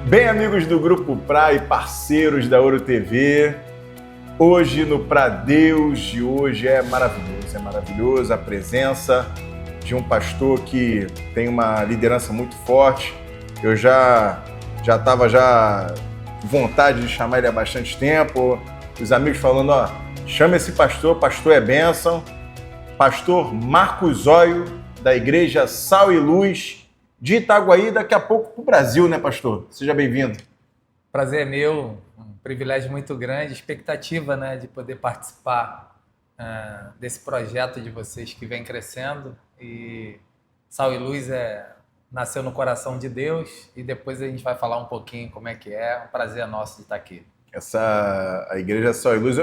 Bem, amigos do Grupo Pra e parceiros da Ouro TV, hoje no Pra Deus de hoje é maravilhoso a presença de um pastor que tem uma liderança muito forte. Eu já estava com vontade de chamar ele há bastante tempo, os amigos falando, chama esse pastor é bênção, pastor Marcos Zóio, da Igreja Sal e Luz, de Itaguaí, daqui a pouco para o Brasil, né, pastor? Seja bem-vindo. Prazer é meu, um privilégio muito grande, expectativa, né, de poder participar desse projeto de vocês que vem crescendo. E Sal e Luz nasceu no coração de Deus e depois a gente vai falar um pouquinho como é que é. Um prazer nosso de estar aqui. A Igreja Sal e Luz,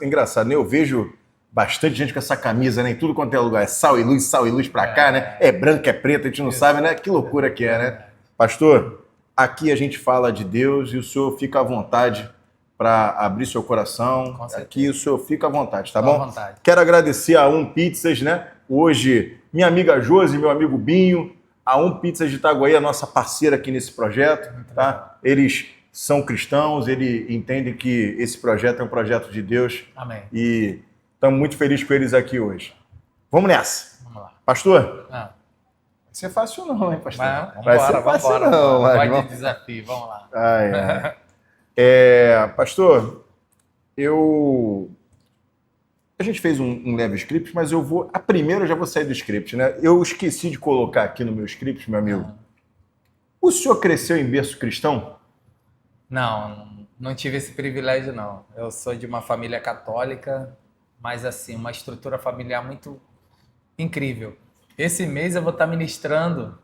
engraçado, né? Eu vejo bastante gente com essa camisa, né? Em tudo quanto é lugar. É Sal e Luz pra cá, né? É branco, é preto, a gente não sabe, né? Que loucura que é, né? Pastor, aqui a gente fala de Deus e o senhor fica à vontade para abrir seu coração. Aqui o senhor fica à vontade, tá bom? À vontade. Quero agradecer a Pizzas, né? Hoje, minha amiga Josi, meu amigo Binho, a Pizzas de Itaguaí, a nossa parceira aqui nesse projeto, tá? Eles são cristãos, ele entende que esse projeto é um projeto de Deus. Amém. E estamos muito felizes com eles aqui hoje. Vamos nessa. Vamos lá. Pastor? Vai ser fácil não, hein, pastor? Vai ser fácil não. Vai de desafio, vamos lá. Pastor, a gente fez um leve script, mas a primeira eu já vou sair do script, né? Eu esqueci de colocar aqui no meu script, meu amigo. O senhor cresceu em berço cristão? Não tive esse privilégio, não. Eu sou de uma família católica, mas assim, uma estrutura familiar muito incrível. Esse mês eu vou estar ministrando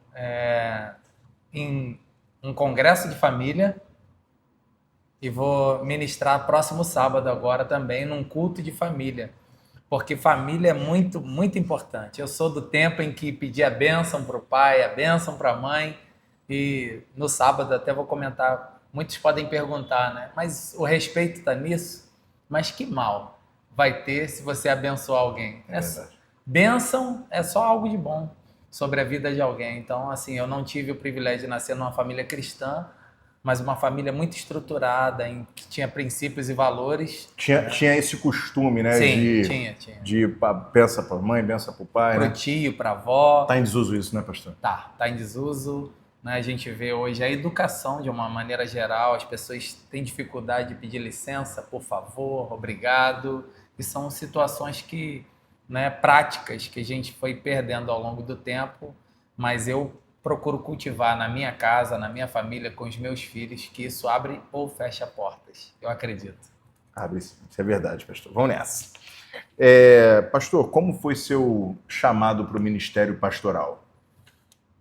em um congresso de família e vou ministrar próximo sábado agora também num culto de família, porque família é muito, muito importante. Eu sou do tempo em que pedia a bênção para o pai, a bênção para a mãe, e no sábado até vou comentar, muitos podem perguntar, né? Mas o respeito está nisso? Mas que mal vai ter se você abençoar alguém? Bênção é só algo de bom sobre a vida de alguém. Então, assim, eu não tive o privilégio de nascer numa família cristã, mas uma família muito estruturada, que tinha princípios e valores. Tinha esse costume, né? Sim, tinha. De benção para a mãe, benção para o pai, pro tio, para a avó. Tá em desuso isso, né, pastor? Tá em desuso. Né? A gente vê hoje a educação de uma maneira geral, as pessoas têm dificuldade de pedir licença, por favor, obrigado. E são situações práticas que a gente foi perdendo ao longo do tempo, mas eu procuro cultivar na minha casa, na minha família, com os meus filhos, que isso abre ou fecha portas. Eu acredito. Isso é verdade, pastor. Vamos nessa. Pastor, como foi seu chamado para o ministério pastoral?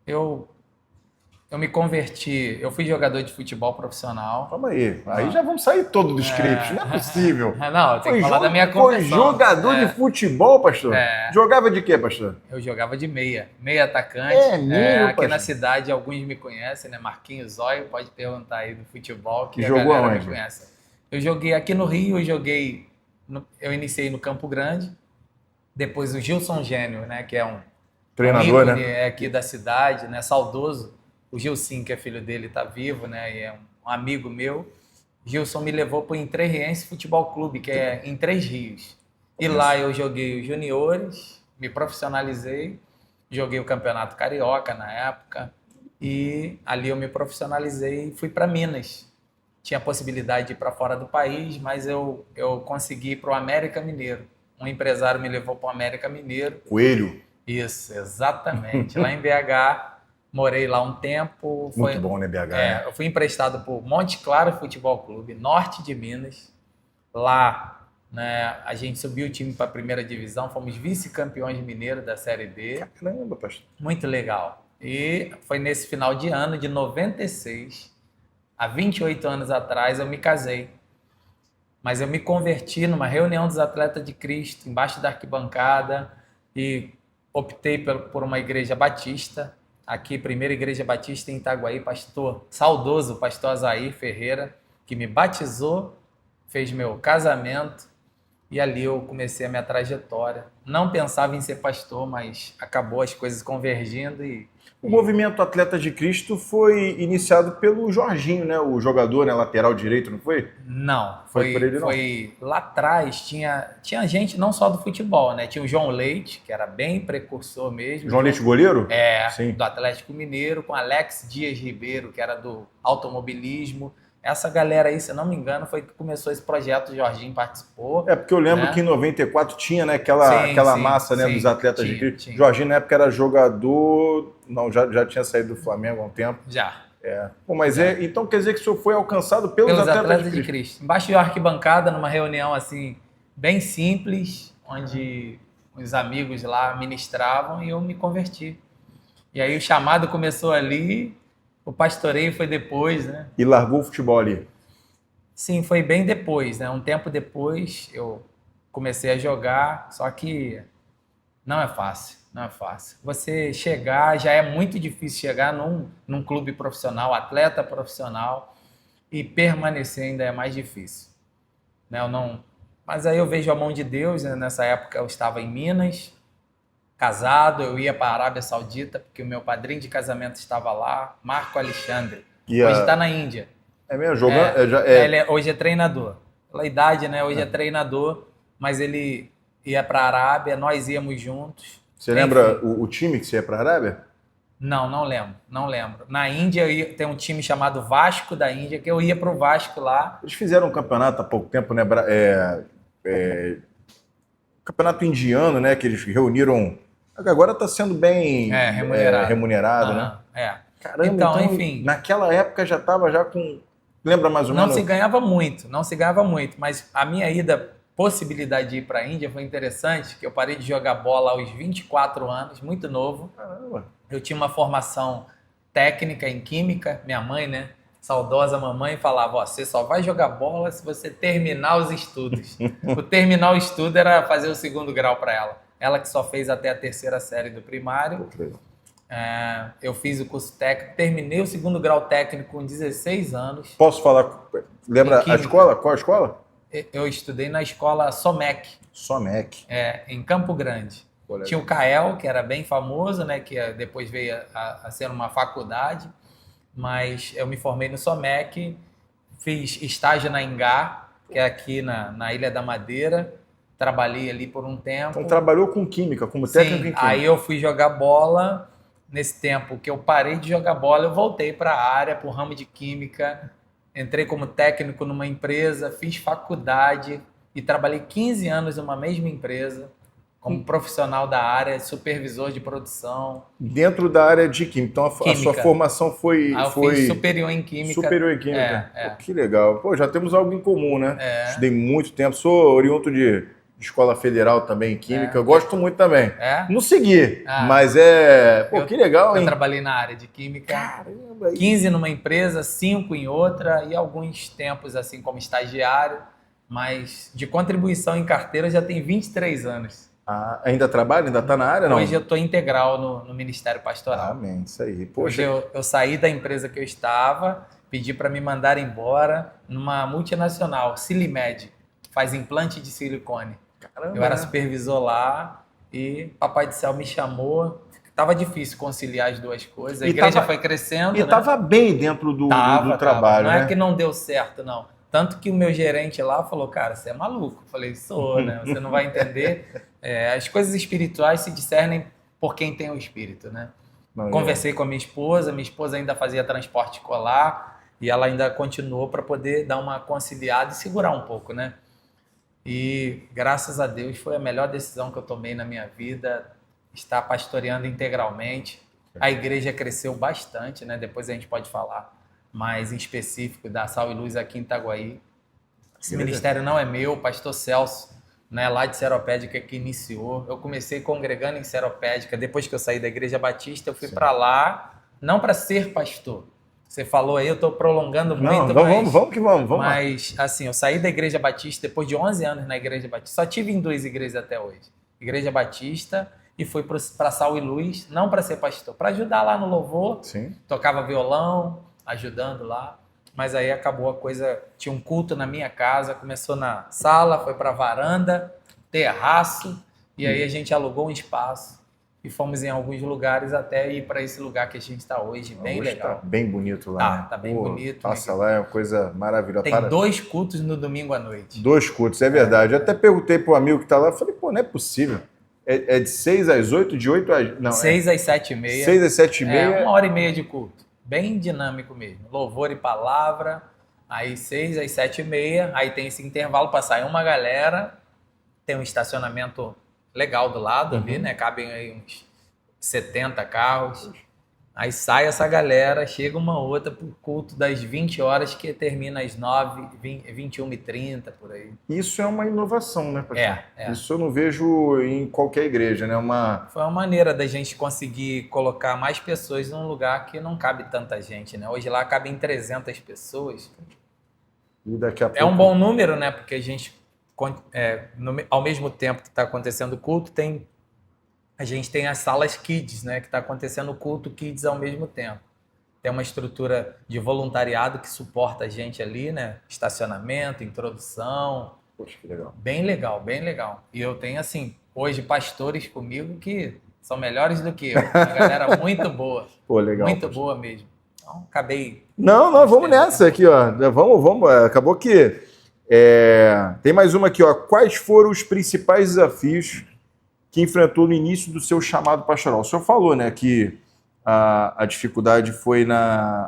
Eu me converti, eu fui jogador de futebol profissional. Calma aí, já vamos sair todo do script, não é possível. Não, tem que falar da minha conversão. Foi jogador de futebol, pastor? Jogava de quê, pastor? Eu jogava de meia atacante. Aqui pastor? Na cidade, alguns me conhecem, né? Marquinhos Zóio, pode perguntar aí do futebol, que a galera me conhece. Eu joguei aqui no Rio, eu iniciei no Campo Grande, depois o Gilson Gênio, né? Que é um treinador, ícone, né? Aqui da cidade, né? Saudoso. O Gilson, que é filho dele, está vivo, né? E é um amigo meu. Gilson me levou para o Entrerriense Futebol Clube, que é em Três Rios. E lá eu joguei os juniores, me profissionalizei, joguei o Campeonato Carioca na época, e ali eu me profissionalizei e fui para Minas. Tinha a possibilidade de ir para fora do país, mas eu consegui ir para o América Mineiro. Um empresário me levou para o América Mineiro. Coelho? Isso, exatamente. Lá em BH. Morei lá um tempo. Muito bom, né, BH? Eu fui emprestado por Monte Claro Futebol Clube, norte de Minas. Lá, né, a gente subiu o time para a primeira divisão, fomos vice-campeões mineiro da Série D. Caramba, pastor. Muito legal. E foi nesse final de ano de 96, há 28 anos atrás, eu me casei. Mas eu me converti numa reunião dos Atletas de Cristo, embaixo da arquibancada, e optei por uma igreja batista. Aqui, primeira igreja batista em Itaguaí, saudoso pastor Azair Ferreira, que me batizou, fez meu casamento, e ali eu comecei a minha trajetória. Não pensava em ser pastor, mas acabou as coisas convergindo e O movimento Atletas de Cristo foi iniciado pelo Jorginho, né? O jogador, né? Lateral direito, não foi? Não, Foi por ele, não? foi lá atrás, tinha gente não só do futebol, né? Tinha o João Leite, que era bem precursor mesmo. João Leite goleiro? Sim. Do Atlético Mineiro, com Alex Dias Ribeiro, que era do automobilismo. Essa galera aí, se eu não me engano, foi que começou esse projeto, o Jorginho participou. Porque eu lembro, né, que em 94 tinha, né, aquela massa, né, dos Atletas de Cristo. Jorginho na época era jogador... Não, já tinha saído do Flamengo há um tempo. Já. Mas então quer dizer que o senhor foi alcançado pelos Atletas de Cristo. Embaixo de uma arquibancada, numa reunião assim, bem simples, onde os amigos lá ministravam e eu me converti. E aí o chamado começou ali, o pastoreio foi depois, né? E largou o futebol ali? Sim, foi bem depois, né? Um tempo depois eu comecei a jogar, só que não é fácil. Não é fácil. Você chegar, já é muito difícil chegar num clube profissional, atleta profissional, e permanecer ainda é mais difícil. Né? Mas aí eu vejo a mão de Deus, né? Nessa época eu estava em Minas, casado, eu ia para a Arábia Saudita, porque o meu padrinho de casamento estava lá, Marco Alexandre. Hoje está na Índia. É mesmo? Jogando? Ele hoje é treinador. Pela idade, né? Hoje é treinador, mas ele ia para a Arábia, nós íamos juntos. Você lembra o time que você ia para a Arábia? Não lembro. Na Índia tem um time chamado Vasco da Índia, que eu ia para o Vasco lá. Eles fizeram um campeonato há pouco tempo, né? Campeonato indiano, né? Que eles reuniram. Agora está sendo bem remunerado, né? Caramba, então, enfim. Naquela época já estava com. Lembra mais ou menos? Não se ganhava muito, mas a minha possibilidade de ir para a Índia foi interessante, que eu parei de jogar bola aos 24 anos, muito novo. Caramba. Eu tinha uma formação técnica em química, minha mãe, né, saudosa mamãe, falava, você só vai jogar bola se você terminar os estudos. O terminar o estudo era fazer o 2º grau para ela. Ela que só fez até a 3ª série do primário. Eu fiz o curso técnico, terminei o 2º grau técnico com 16 anos. Posso falar? Lembra a escola? Qual a escola? Eu estudei na escola SOMEC. SOMEC. Em Campo Grande. Tinha o CAEL, que era bem famoso, né, que depois veio a ser uma faculdade, mas eu me formei no SOMEC, fiz estágio na Ingá, que é aqui na Ilha da Madeira, trabalhei ali por um tempo. Então trabalhou com química, como técnico em química. Aí eu fui jogar bola, nesse tempo que eu parei de jogar bola, eu voltei para a área, para o ramo de química. Entrei como técnico numa empresa, fiz faculdade e trabalhei 15 anos numa mesma empresa, como profissional da área, supervisor de produção. Dentro da área de química. Então a sua formação foi... eu fiz superior em química. Superior em química. Pô, que legal. Pô, já temos algo em comum, né? Estudei muito tempo, sou oriundo de escola federal também em química, eu gosto muito também. Não segui, mas que legal, hein? Eu trabalhei na área de química. Caramba! 15 numa empresa, 5 em outra e alguns tempos assim como estagiário, mas de contribuição em carteira eu já tenho 23 anos. Ainda trabalha? Ainda está na área, não? Hoje eu estou integral no Ministério Pastoral. Amém, isso aí. Poxa. Hoje eu saí da empresa que eu estava, pedi para me mandar embora numa multinacional, Silimed, faz implante de silicone. Caramba, eu era supervisor lá e Papai do Céu me chamou. Tava difícil conciliar as duas coisas. A igreja foi crescendo. E estava bem dentro do trabalho. Não né? é que não deu certo, não. Tanto que o meu gerente lá falou, cara, você é maluco. Eu falei, sou, né? Você não vai entender. As coisas espirituais se discernem por quem tem o espírito, né? Conversei com a minha esposa ainda fazia transporte escolar e ela ainda continuou para poder dar uma conciliada e segurar um pouco, né? E graças a Deus foi a melhor decisão que eu tomei na minha vida, estar pastoreando integralmente. A igreja cresceu bastante, né? Depois a gente pode falar mais em específico da Sal e Luz aqui em Itaguaí. Esse ministério não é meu, o pastor Celso, né, lá de Seropédica, que iniciou. Eu comecei congregando em Seropédica, depois que eu saí da Igreja Batista, eu fui para lá, não para ser pastor. Você falou aí, eu estou prolongando muito, vamos que vamos. Mas, assim, eu saí da Igreja Batista depois de 11 anos na Igreja Batista. Só tive em 2 igrejas até hoje. Igreja Batista e fui para Sal e Luz, não para ser pastor, para ajudar lá no louvor. Sim. Tocava violão, ajudando lá. Mas aí acabou a coisa, tinha um culto na minha casa, começou na sala, foi para a varanda, terraço, e aí a gente alugou um espaço e fomos em alguns lugares até ir para esse lugar que a gente está hoje, bem Hoje legal. tá bem bonito lá, né? Tá bem Pô, bonito. Passa lá, é uma coisa maravilhosa. Tem 2 cultos no domingo à noite. 2 cultos, é verdade. Eu até perguntei pro amigo que tá lá, falei, pô, não é possível. É de 6 às 8, de 8 às... Não, 6 às 7h30. 6 às 7h30. 1h30 de culto. Bem dinâmico mesmo. Louvor e palavra. Aí 6 às 7h30. Aí tem esse intervalo para sair uma galera. Tem um estacionamento legal do lado ali, né? Cabem aí uns 70 carros. Aí sai essa galera, chega uma outra pro culto das 20 horas que termina às 21h30, por aí. Isso é uma inovação, né, pastor? É. Isso eu não vejo em qualquer igreja, né? Foi uma maneira da gente conseguir colocar mais pessoas num lugar que não cabe tanta gente, né? Hoje lá cabem 300 pessoas. E daqui a pouco... É um bom número, né? Porque a gente, ao mesmo tempo que está acontecendo o culto, a gente tem as salas kids, né? Que está acontecendo o culto kids ao mesmo tempo. Tem uma estrutura de voluntariado que suporta a gente ali, né? Estacionamento, introdução. Poxa, que legal. Bem legal, bem legal. E eu tenho, assim, hoje pastores comigo que são melhores do que eu. Uma galera muito boa. Pô, legal. Muito boa mesmo. Então, acabei... Não, vamos nessa aqui, ó. Vamos. Acabou que... Tem mais uma aqui, ó. Quais foram os principais desafios que enfrentou no início do seu chamado pastoral? O senhor falou, né, que a dificuldade foi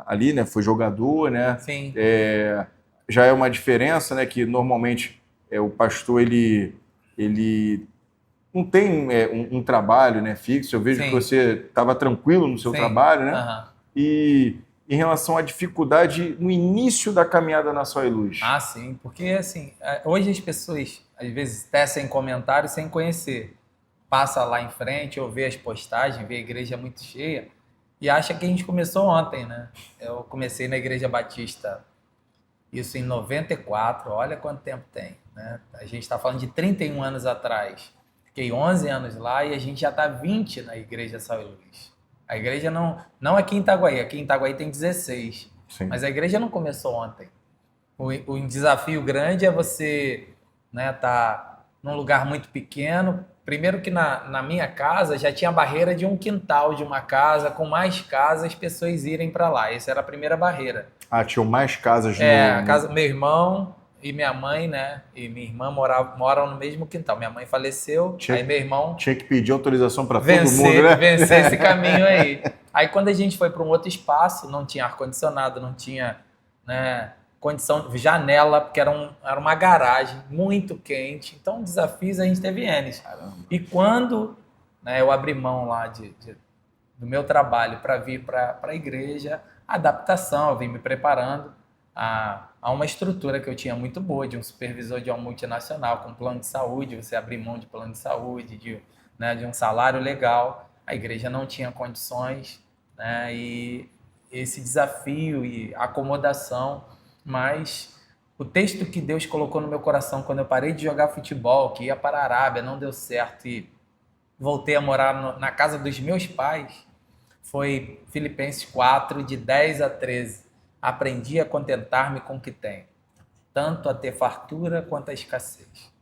ali, né, foi jogador, né? Sim. Já é uma diferença, né, que normalmente o pastor, ele não tem um trabalho, né, fixo. Eu vejo Sim. que você estava tranquilo no seu Sim. trabalho, né? Aham. E em relação à dificuldade no início da caminhada na Sal e Luz. Ah, sim, porque assim, hoje as pessoas às vezes tecem comentários sem conhecer. Passa lá em frente ou vê as postagens, vê a igreja muito cheia e acha que a gente começou ontem, né? Eu comecei na Igreja Batista, isso em 94, olha quanto tempo tem, né? A gente está falando de 31 anos atrás. Fiquei 11 anos lá e a gente já está 20 na Igreja Sal e Luz. A igreja não aqui em Itaguaí, aqui em Itaguaí tem 16. Sim. Mas a igreja não começou ontem. O desafio grande é você, né, tá num lugar muito pequeno. Primeiro que na minha casa já tinha a barreira de um quintal de uma casa, com mais casas, as pessoas irem para lá. Essa era a primeira barreira. Ah, tinham mais casas a casa, meu irmão e minha mãe, né, e minha irmã moram no mesmo quintal. Minha mãe faleceu, aí meu irmão tinha que pedir autorização para todo mundo, né? vencer esse caminho aí. Aí quando a gente foi para um outro espaço, não tinha ar-condicionado, não tinha, né, condição de janela, porque era uma garagem muito quente. Então, desafios a gente teve N. E quando, né, eu abri mão lá do meu trabalho para vir para a igreja, a adaptação, eu vim me preparando a uma estrutura que eu tinha muito boa, de um supervisor de uma multinacional com plano de saúde, você abrir mão de plano de saúde, de um salário legal. A igreja não tinha condições, né, e esse desafio e acomodação, mas o texto que Deus colocou no meu coração quando eu parei de jogar futebol, que ia para a Arábia, não deu certo e voltei a morar na casa dos meus pais, foi Filipenses 4, de 10 a 13. Aprendi a contentar-me com o que tenho, tanto a ter fartura quanto a escassez,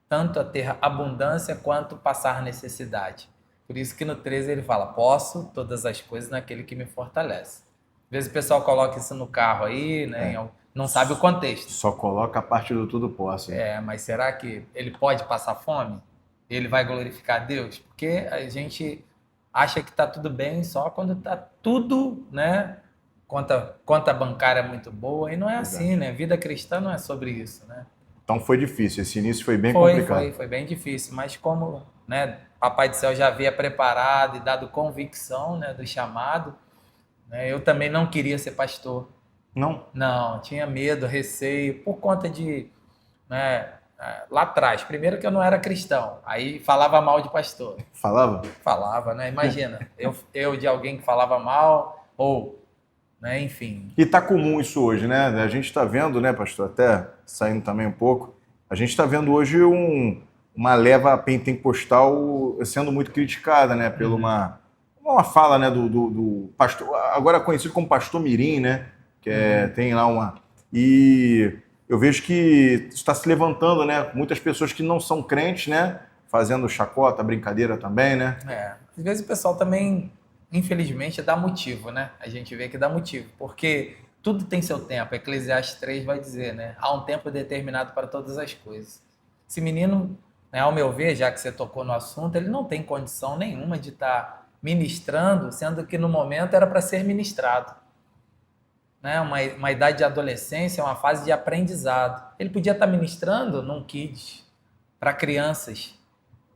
tanto a ter abundância quanto passar necessidade. Por isso que no 13 ele fala, posso todas as coisas naquele que me fortalece. Às vezes o pessoal coloca isso no carro aí, né? Não sabe o contexto. Só coloca a parte do tudo posso. Mas será que ele pode passar fome? Ele vai glorificar Deus? Porque a gente acha que está tudo bem só quando está tudo, né? Conta bancária muito boa, e não é assim, né? Vida cristã não é sobre isso, né? Então foi difícil, esse início foi bem complicado. Foi bem difícil, mas como, né, Papai do Céu já havia preparado e dado convicção, né, do chamado, né, eu também não queria ser pastor. Não? Não, tinha medo, receio, por conta de, né, lá atrás, primeiro que eu não era cristão, aí falava mal de pastor. Falava? Falava, né? Imagina, eu de alguém que falava mal, ou... né? Enfim. E tá comum isso hoje, né? A gente está vendo, né, pastor, até saindo também um pouco, a gente está vendo hoje uma leva pentecostal sendo muito criticada, né, pela uma fala, né, do pastor, agora conhecido como pastor mirim, né, que tem lá uma... E eu vejo que está se levantando, né, muitas pessoas que não são crentes, né, fazendo chacota, brincadeira também, né? Às vezes o pessoal também, infelizmente, dá motivo, né? A gente vê que dá motivo, porque tudo tem seu tempo. Eclesiastes 3 vai dizer, né? Há um tempo determinado para todas as coisas. Esse menino, né, ao meu ver, já que você tocou no assunto, ele não tem condição nenhuma de estar ministrando, sendo que no momento era para ser ministrado. Né? Uma idade de adolescência, uma fase de aprendizado. Ele podia estar ministrando num kids, para crianças.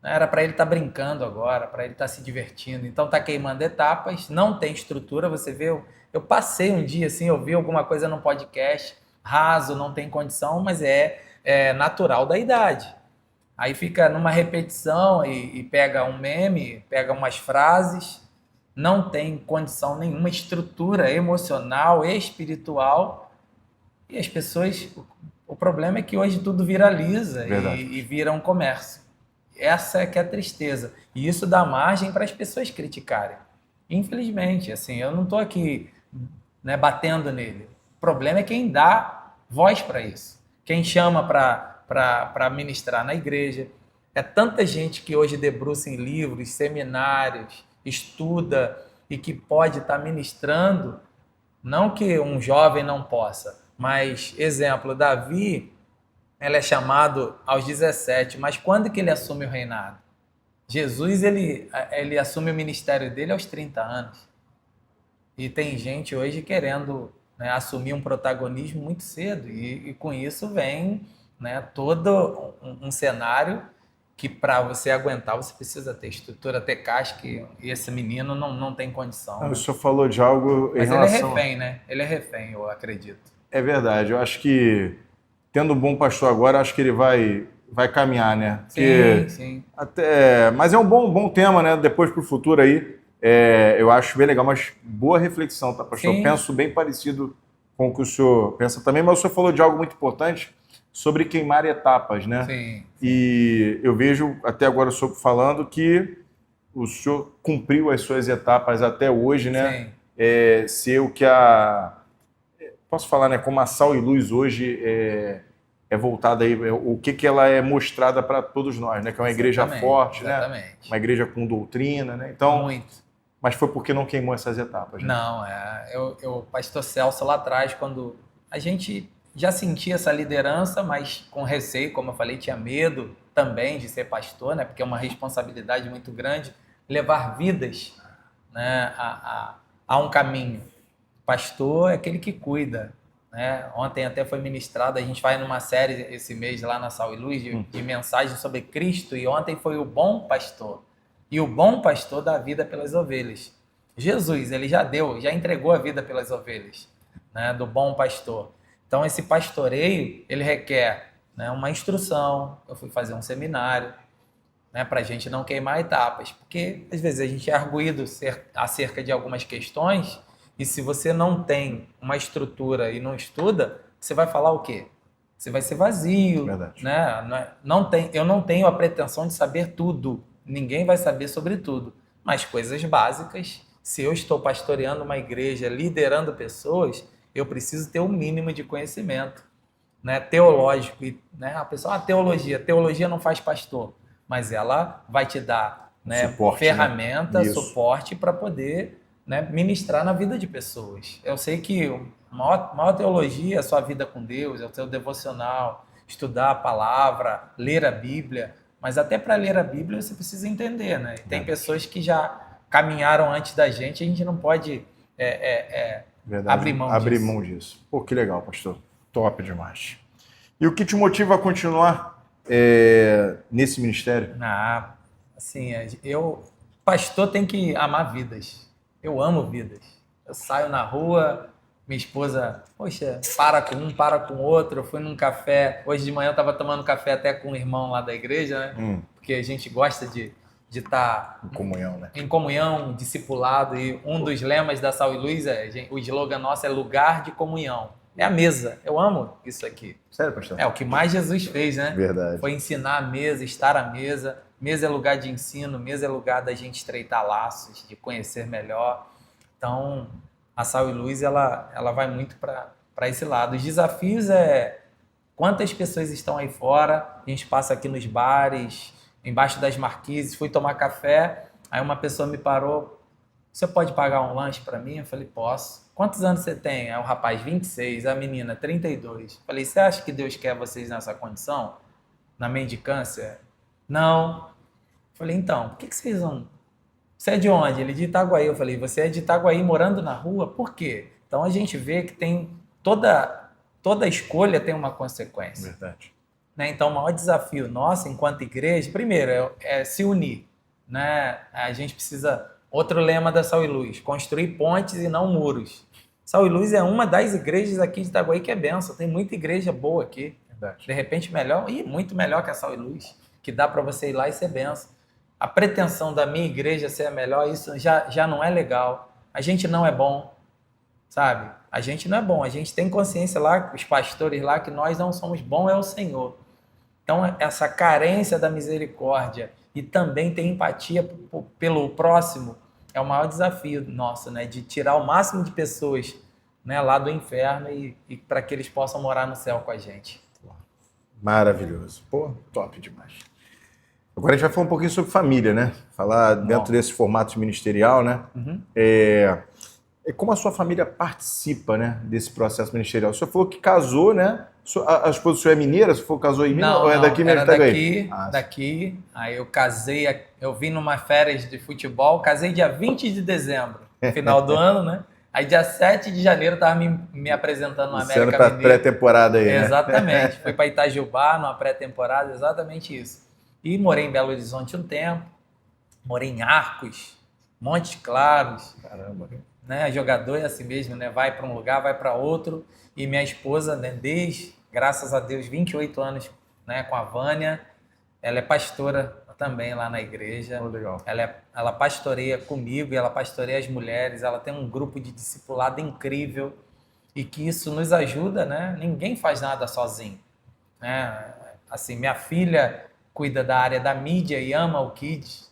Né? Era para ele estar brincando agora, para ele estar se divertindo. Então está queimando etapas, não tem estrutura. Você vê, eu passei um dia assim, eu vi alguma coisa no podcast, raso, não tem condição, mas é natural da idade. Aí fica numa repetição e pega um meme, pega umas frases, não tem condição nenhuma, estrutura emocional, espiritual, e as pessoas. O problema é que hoje tudo viraliza e vira um comércio. Essa é que é a tristeza. E isso dá margem para as pessoas criticarem. Infelizmente, assim, eu não estou aqui, né, batendo nele. O problema é quem dá voz para isso. Quem chama para ministrar na igreja. É tanta gente que hoje debruça em livros, seminários, estuda e que pode estar ministrando, não que um jovem não possa, mas, exemplo, Davi, ele é chamado aos 17, mas quando que ele assume o reinado? Jesus, ele assume o ministério dele aos 30 anos. E tem gente hoje querendo, né, assumir um protagonismo muito cedo, e com isso vem, né, todo um cenário que para você aguentar você precisa ter estrutura, ter casca, e esse menino não tem condição. O senhor falou de algo em Mas relação... ele é refém, né? Ele é refém, eu acredito. É verdade, eu acho que, tendo um bom pastor agora, acho que ele vai caminhar, né? Porque Sim. mas é um bom tema, né? Depois para o futuro aí, eu acho bem legal, mas boa reflexão, tá, pastor? Sim. Eu penso bem parecido com o que o senhor pensa também, mas o senhor falou de algo muito importante sobre queimar etapas, né? Sim. E eu vejo até agora o senhor falando que o senhor cumpriu as suas etapas até hoje, né? Sim. Ser o que posso falar, né? Como a Sal e Luz hoje é voltada aí, o que ela é mostrada para todos nós, né? Que é uma igreja forte, exatamente. Né? Uma igreja com doutrina, né? Então, muito. Mas foi porque não queimou essas etapas, né? Não, o pastor Celso lá atrás, quando a gente já sentia essa liderança, mas com receio, como eu falei, tinha medo também de ser pastor, né? Porque é uma responsabilidade muito grande levar vidas, né, a um caminho. Pastor é aquele que cuida, né? Ontem até foi ministrado, a gente vai numa série esse mês lá na Sal e Luz de mensagens sobre Cristo, e ontem foi o bom pastor. E o bom pastor dá a vida pelas ovelhas. Jesus, ele já entregou a vida pelas ovelhas, né, do bom pastor. Então, esse pastoreio, ele requer, né, uma instrução. Eu fui fazer um seminário, né, para a gente não queimar etapas, porque às vezes a gente é arguído acerca de algumas questões, e se você não tem uma estrutura e não estuda, você vai falar o quê? Você vai ser vazio. Verdade. Né? Eu não tenho a pretensão de saber tudo. Ninguém vai saber sobre tudo. Mas coisas básicas, se eu estou pastoreando uma igreja, liderando pessoas, eu preciso ter o mínimo de conhecimento, né, teológico. E, né, a pessoa, teologia não faz pastor, mas ela vai te dar, né, suporte, ferramenta, né? Suporte para poder, né, ministrar na vida de pessoas. Eu sei que a maior teologia é a sua vida com Deus, é o seu devocional, estudar a palavra, ler a Bíblia, mas até para ler a Bíblia você precisa entender, né? Tem pessoas que já caminharam antes da gente, a gente não pode abrir mão disso. Pô, que legal, pastor. Top demais. E o que te motiva a continuar nesse ministério? Assim, pastor tem que amar vidas. Eu amo vidas. Eu saio na rua, minha esposa, poxa, para com um, para com outro. Eu fui num café, hoje de manhã eu estava tomando café até com um irmão lá da igreja, né? Porque a gente gosta de estar em comunhão, né? Em comunhão, discipulado, e um dos lemas da Sal e Luz o slogan nosso é lugar de comunhão. É a mesa. Eu amo isso aqui. Sério, pastor? É o que mais Jesus fez, né? Verdade. Foi ensinar a mesa, estar à mesa. Mesa é lugar de ensino, mesa é lugar da gente estreitar laços, de conhecer melhor. Então, a Sal e Luz, ela vai muito para esse lado. Os desafios quantas pessoas estão aí fora, a gente passa aqui nos bares, embaixo das marquises, fui tomar café, Aí uma pessoa me parou, você pode pagar um lanche para mim? Eu falei, posso. Quantos anos você tem? Aí o rapaz, 26, a menina, 32. Falei, você acha que Deus quer vocês nessa condição? Na mendicância? Não. Falei, então, por que vocês vão... Você é de onde? Ele é de Itaguaí. Eu falei, você é de Itaguaí morando na rua? Por quê? Então a gente vê que tem toda escolha tem uma consequência. Verdade. Né? Então o maior desafio nosso enquanto igreja, primeiro, é se unir. Né? A gente precisa, outro lema da Sal e Luz, construir pontes e não muros. Sal e Luz é uma das igrejas aqui de Itaguaí que é benção. Tem muita igreja boa aqui. Verdade. De repente melhor, e muito melhor que a Sal e Luz, que dá para você ir lá e ser benção. A pretensão da minha igreja ser a melhor, isso já não é legal. A gente não é bom, sabe? A gente não é bom. A gente tem consciência lá, os pastores lá, que nós não somos bons, é o Senhor. Então, essa carência da misericórdia e também ter empatia pelo próximo é o maior desafio nosso, né? De tirar o máximo de pessoas, né, lá do inferno e para que eles possam morar no céu com a gente. Maravilhoso. Pô, top demais. Agora a gente vai falar um pouquinho sobre família, né? Falar dentro desse formato ministerial, né? Uhum. Como a sua família participa, né, desse processo ministerial? O senhor falou que casou, né? A esposa do senhor é mineira? O senhor casou em Minas? Ou é daqui mesmo? Era daqui. Aí eu casei, eu vim numa férias de futebol, casei dia 20 de dezembro, final do ano, né? Aí dia 7 de janeiro eu estava me apresentando no América Mineiro. Para pré-temporada aí, né? Exatamente. Fui para Itajubá, numa pré-temporada, exatamente isso. E morei em Belo Horizonte um tempo, morei em Arcos, Montes Claros. Caramba. Né? Jogador é assim mesmo, né? Vai para um lugar, vai para outro. E minha esposa, né, graças a Deus, 28 anos, né, com a Vânia, ela é pastora também lá na igreja. Oh, legal. Ela pastoreia comigo, ela pastoreia as mulheres, ela tem um grupo de discipulado incrível e que isso nos ajuda, né? Ninguém faz nada sozinho, né? Assim, minha filha cuida da área da mídia e ama o Kids.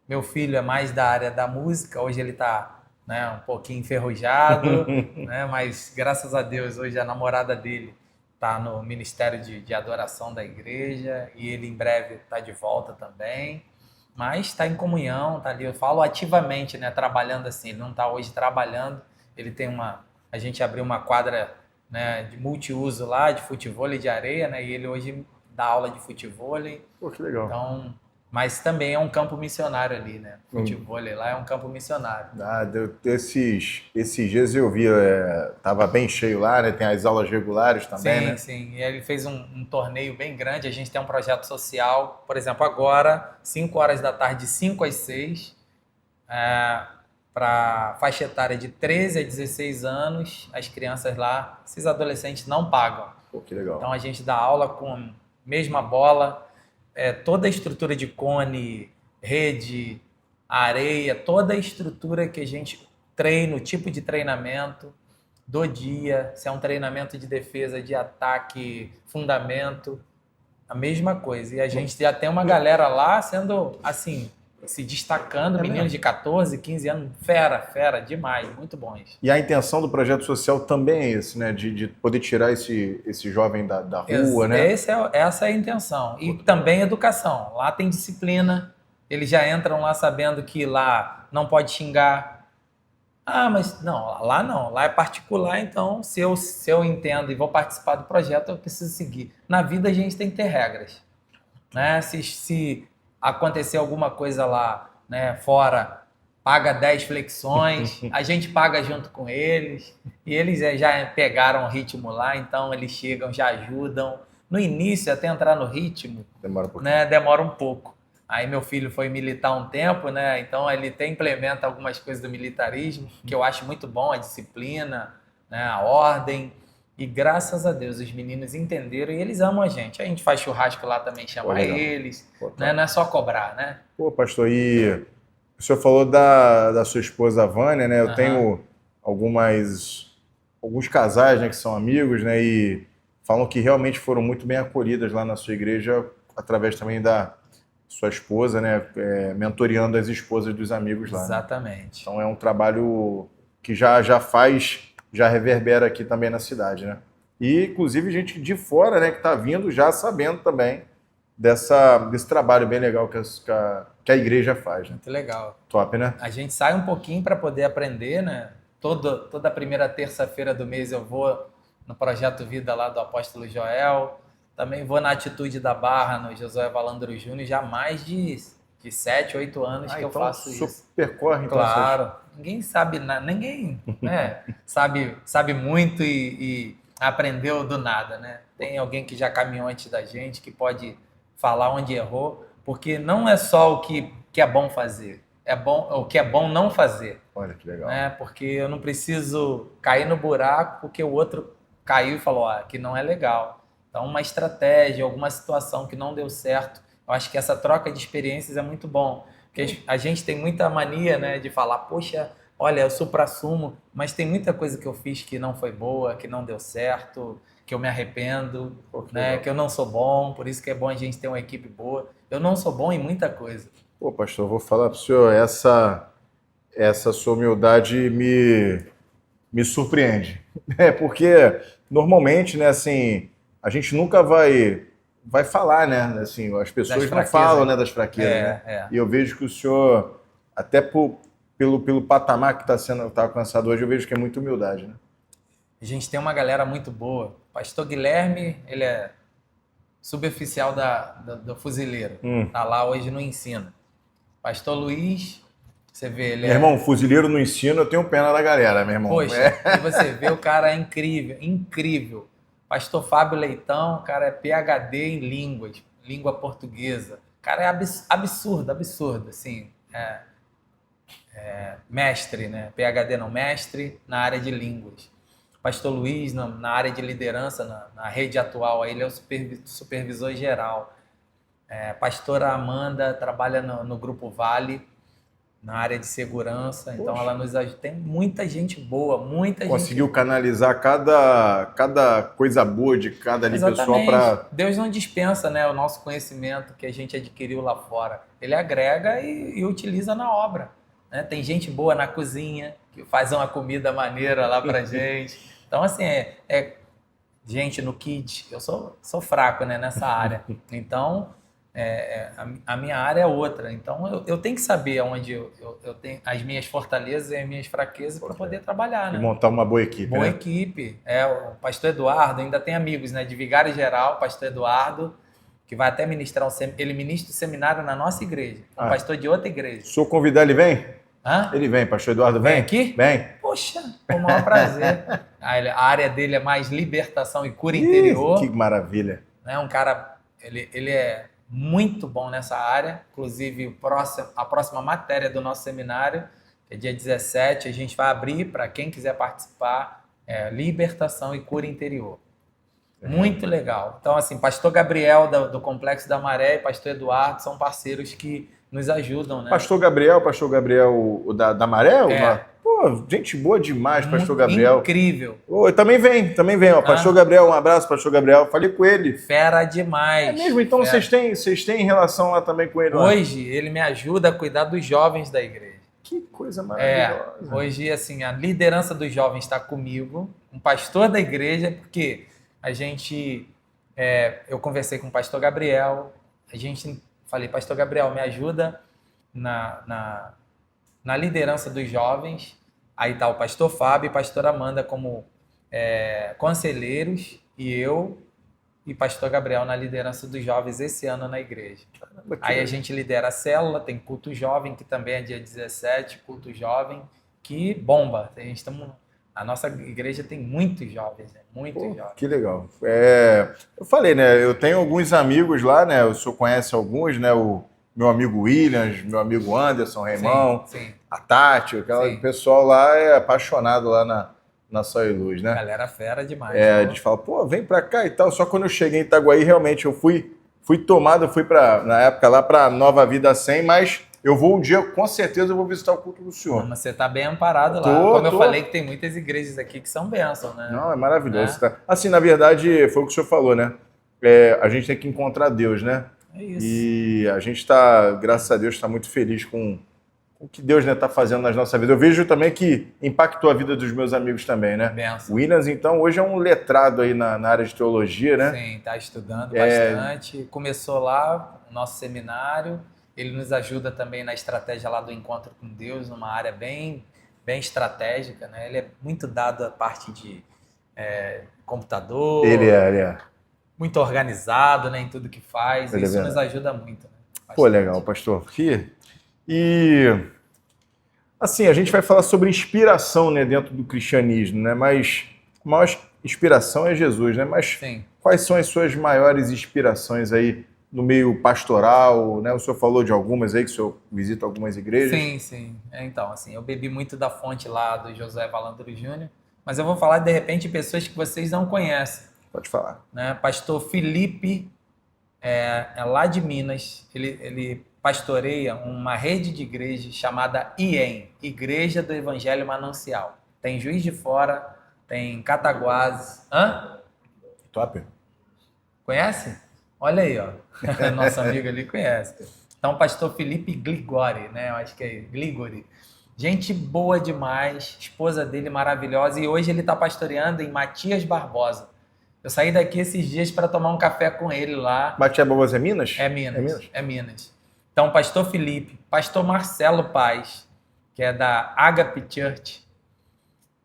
Meu filho é mais da área da música, hoje ele está, né, um pouquinho enferrujado, né, mas graças a Deus hoje a namorada dele está no ministério de adoração da igreja e ele em breve está de volta também, mas está em comunhão, está ali, eu falo ativamente, né, trabalhando assim, ele não está hoje trabalhando, ele tem a gente abriu uma quadra, né, de multiuso lá, de futevôlei de areia, né, e ele hoje dá aula de futevôlei. Pô, que legal. Então, mas também é um campo missionário ali, né? Futevôlei lá é um campo missionário. Esses dias eu vi, tava bem cheio lá, né? Tem as aulas regulares também, né? Sim. E ele fez um torneio bem grande. A gente tem um projeto social, por exemplo, agora, 5 horas da tarde, de 5 às 6, para faixa etária de 13 a 16 anos, as crianças lá, esses adolescentes não pagam. Pô, que legal. Então a gente dá aula com mesma bola, toda a estrutura de cone, rede, areia, toda a estrutura que a gente treina, o tipo de treinamento do dia, se é um treinamento de defesa, de ataque, fundamento, a mesma coisa. E a gente já tem uma galera lá sendo, assim, se destacando, meninos de 14, 15 anos, fera, demais, muito bons. E a intenção do projeto social também é esse, né? De poder tirar esse jovem da rua, né? Essa é a intenção. E também educação. Lá tem disciplina, eles já entram lá sabendo que lá não pode xingar. Ah, mas não, lá é particular, então se eu entendo e vou participar do projeto, eu preciso seguir. Na vida a gente tem que ter regras, né? Se acontecer alguma coisa lá, né, fora, paga 10 flexões, a gente paga junto com eles, e eles já pegaram o ritmo lá, então eles chegam, já ajudam. No início, até entrar no ritmo, demora um pouco. Aí meu filho foi militar um tempo, né, então ele até implementa algumas coisas do militarismo, que eu acho muito bom, a disciplina, né, a ordem. E graças a Deus os meninos entenderam e eles amam a gente. A gente faz churrasco lá também, chama eles. Né? Não é só cobrar, né? Pô, pastor, e o senhor falou da sua esposa Vânia, né? Eu tenho alguns casais, né, que são amigos, né? E falam que realmente foram muito bem acolhidas lá na sua igreja, através também da sua esposa, né? Mentoreando as esposas dos amigos lá. Exatamente. Né? Então é um trabalho que já reverbera aqui também na cidade, né? E, inclusive, gente de fora, né, que está vindo já sabendo também desse trabalho bem legal que a igreja faz, né? Muito legal. Top, né? A gente sai um pouquinho para poder aprender, né? Toda primeira terça-feira do mês eu vou no Projeto Vida lá do Apóstolo Joel. Também vou na Atitude da Barra, no Josué Valandro Júnior, já há mais de 7, 8 anos que eu então faço isso. Percorre, então. Claro, ninguém sabe nada, ninguém, né, sabe muito e aprendeu do nada, né? Tem alguém que já caminhou antes da gente, que pode falar onde errou, porque não é só o que é bom fazer, é bom o que é bom não fazer. Olha que legal. Né? Porque eu não preciso cair no buraco porque o outro caiu e falou que não é legal. Então, uma estratégia, alguma situação que não deu certo, eu acho que essa troca de experiências é muito bom. Porque a gente tem muita mania, né, de falar, poxa, olha, eu supra-sumo, mas tem muita coisa que eu fiz que não foi boa, que não deu certo, que eu me arrependo, né, que eu não sou bom, por isso que é bom a gente ter uma equipe boa. Eu não sou bom em muita coisa. Pô, pastor, vou falar para o senhor, essa sua humildade me surpreende. Porque normalmente, né, assim, a gente nunca vai falar, né? Assim, as pessoas não falam, né, das fraquezas, né? E eu vejo que o senhor, até pelo patamar que está alcançado hoje, eu vejo que é muita humildade, né? A gente tem uma galera muito boa. Pastor Guilherme, ele é suboficial do Fuzileiro. Tá lá hoje no ensino. Pastor Luiz, você vê, ele meu irmão, fuzileiro no ensino, eu tenho pena da galera, meu irmão. Poxa, e você vê, o cara é incrível, incrível. Pastor Fábio Leitão, o cara é PhD em línguas, língua portuguesa. O cara é absurdo, assim. Mestre, né? PhD não, mestre na área de línguas. Pastor Luiz, na área de liderança, na rede atual, ele é o supervisor geral. Pastora Amanda trabalha no Grupo Vale, na área de segurança, então ela nos ajuda. Tem muita gente boa, Conseguiu canalizar cada coisa boa de cada pessoa para... Deus não dispensa, né, o nosso conhecimento que a gente adquiriu lá fora. Ele agrega e utiliza na obra. Né? Tem gente boa na cozinha, que faz uma comida maneira lá pra gente. Então, assim, gente no kit, eu sou fraco, né, nessa área. Então... a minha área é outra, então eu tenho que saber onde eu tenho as minhas fortalezas e as minhas fraquezas para poder trabalhar, né? E montar uma boa equipe, boa equipe. O pastor Eduardo, ainda tem amigos, né? De vigário geral, pastor Eduardo, que vai até ministrar ele ministra o seminário na nossa igreja, um pastor de outra igreja. Se eu convidar, ele vem? Hã? Ele vem, pastor Eduardo vem? Vem aqui? Vem. Poxa, com o maior prazer. A área dele é mais libertação e cura interior. Que maravilha. Né? Um cara, ele é muito bom nessa área, inclusive a próxima matéria do nosso seminário, que é dia 17, a gente vai abrir para quem quiser participar, libertação e cura interior. Muito legal. Então, assim, pastor Gabriel do Complexo da Maré e pastor Eduardo são parceiros que nos ajudam, né? Pastor Gabriel o da Maré? Pô, gente boa demais, pastor Gabriel. Incrível. Também vem. Ó, pastor Gabriel, um abraço, pastor Gabriel. Falei com ele. Fera demais. É mesmo? Então vocês têm relação lá também com ele? Hoje, ele me ajuda a cuidar dos jovens da igreja. Que coisa maravilhosa. Hoje, assim, a liderança dos jovens está comigo, um pastor da igreja, porque a gente... eu conversei com o pastor Gabriel, falei, pastor Gabriel, me ajuda na liderança dos jovens. Aí tá o pastor Fábio e a pastora Amanda como conselheiros, e eu e pastor Gabriel na liderança dos jovens esse ano na igreja. Caramba, aí a gente lidera a célula, tem culto jovem, que também é dia 17, culto jovem, que bomba. A nossa igreja tem muitos jovens, né? Muitos jovens. Que legal. Eu falei, né? Eu tenho alguns amigos lá, né? O senhor conhece alguns, né? O meu amigo Williams, meu amigo Anderson, Raimão, sim. A Tati, o pessoal lá é apaixonado lá na Sal e Luz, né? Galera fera demais. A gente fala, pô, vem pra cá e tal. Só quando eu cheguei em Itaguaí, realmente, eu fui tomado, na época lá pra Nova Vida 100, mas eu vou um dia, com certeza, eu vou visitar o culto do senhor. Mas você tá bem amparado lá. Como eu falei, que tem muitas igrejas aqui que são bênçãos, né? Não, é maravilhoso. Tá? Assim, na verdade, foi o que o senhor falou, né? A gente tem que encontrar Deus, né? É isso. E a gente tá, graças a Deus, tá muito feliz com o que Deus está fazendo nas nossas vidas. Eu vejo também que impactou a vida dos meus amigos também, né? Benção. O Williams, então, hoje é um letrado aí na área de teologia, né? Sim, está estudando bastante. Começou lá o nosso seminário. Ele nos ajuda também na estratégia lá do encontro com Deus, numa área bem estratégica, né? Ele é muito dado à parte de computador. Ele é. Muito organizado, né, em tudo que faz. Ele Isso nos ajuda muito, né? Pô, legal, pastor. E assim, a gente vai falar sobre inspiração, né, dentro do cristianismo, né? Mas a maior inspiração é Jesus, né? Mas Sim. quais são as suas maiores inspirações aí no meio pastoral, né? O senhor falou de algumas aí, que o senhor visita algumas igrejas. Sim. Então, assim, eu bebi muito da fonte lá do Josué Valandro Júnior, mas eu vou falar, de repente, de pessoas que vocês não conhecem. Pode falar. Né? Pastor Felipe, é lá de Minas, ele pastoreia uma rede de igrejas chamada IEM, Igreja do Evangelho Manancial. Tem Juiz de Fora, tem Cataguases. Top. Conhece? Olha aí, ó. Nosso amigo ali conhece. Então, pastor Felipe Gligori, né? Eu acho que é Gligori. Gente boa demais, esposa dele maravilhosa, e hoje ele está pastoreando em Matias Barbosa. Eu saí daqui esses dias para tomar um café com ele lá. Matias Barbosa é Minas? É Minas. Então, pastor Felipe, pastor Marcelo Paz, que é da Agape Church,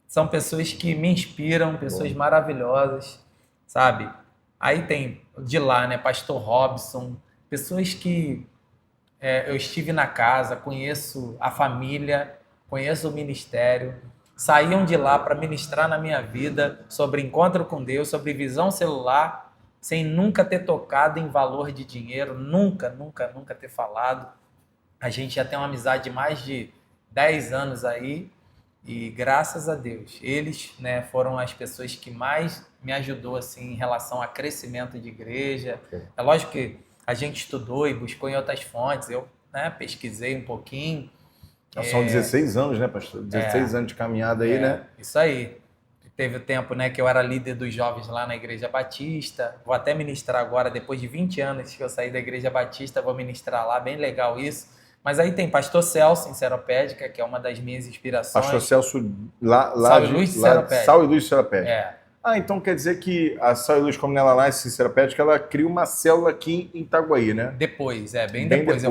são pessoas que me inspiram, pessoas maravilhosas, sabe? Aí tem de lá, né, pastor Robson, pessoas que eu estive na casa, conheço a família, conheço o ministério, saíam de lá para ministrar na minha vida sobre encontro com Deus, sobre visão celular, sem nunca ter tocado em valor de dinheiro, nunca ter falado. A gente já tem uma amizade de mais de 10 anos aí e graças a Deus, eles, né, foram as pessoas que mais me ajudou assim, em relação a crescimento de igreja. É lógico que a gente estudou e buscou em outras fontes, eu, né, pesquisei um pouquinho. São 16 anos, né, pastor? 16 anos de caminhada aí, né? Isso aí. Teve o tempo, né, que eu era líder dos jovens lá na Igreja Batista. Vou até ministrar agora, depois de 20 anos que eu saí da Igreja Batista, vou ministrar lá, bem legal isso. Mas aí tem pastor Celso, em Seropédica, que é uma das minhas inspirações. Pastor Celso, lá Sal e Luz de Seropédica. Sal e Luz de Seropédica. Então quer dizer que a Sal e Luz, como ela nasce em Seropédica, ela cria uma célula aqui em Itaguaí, né? Depois, bem depois.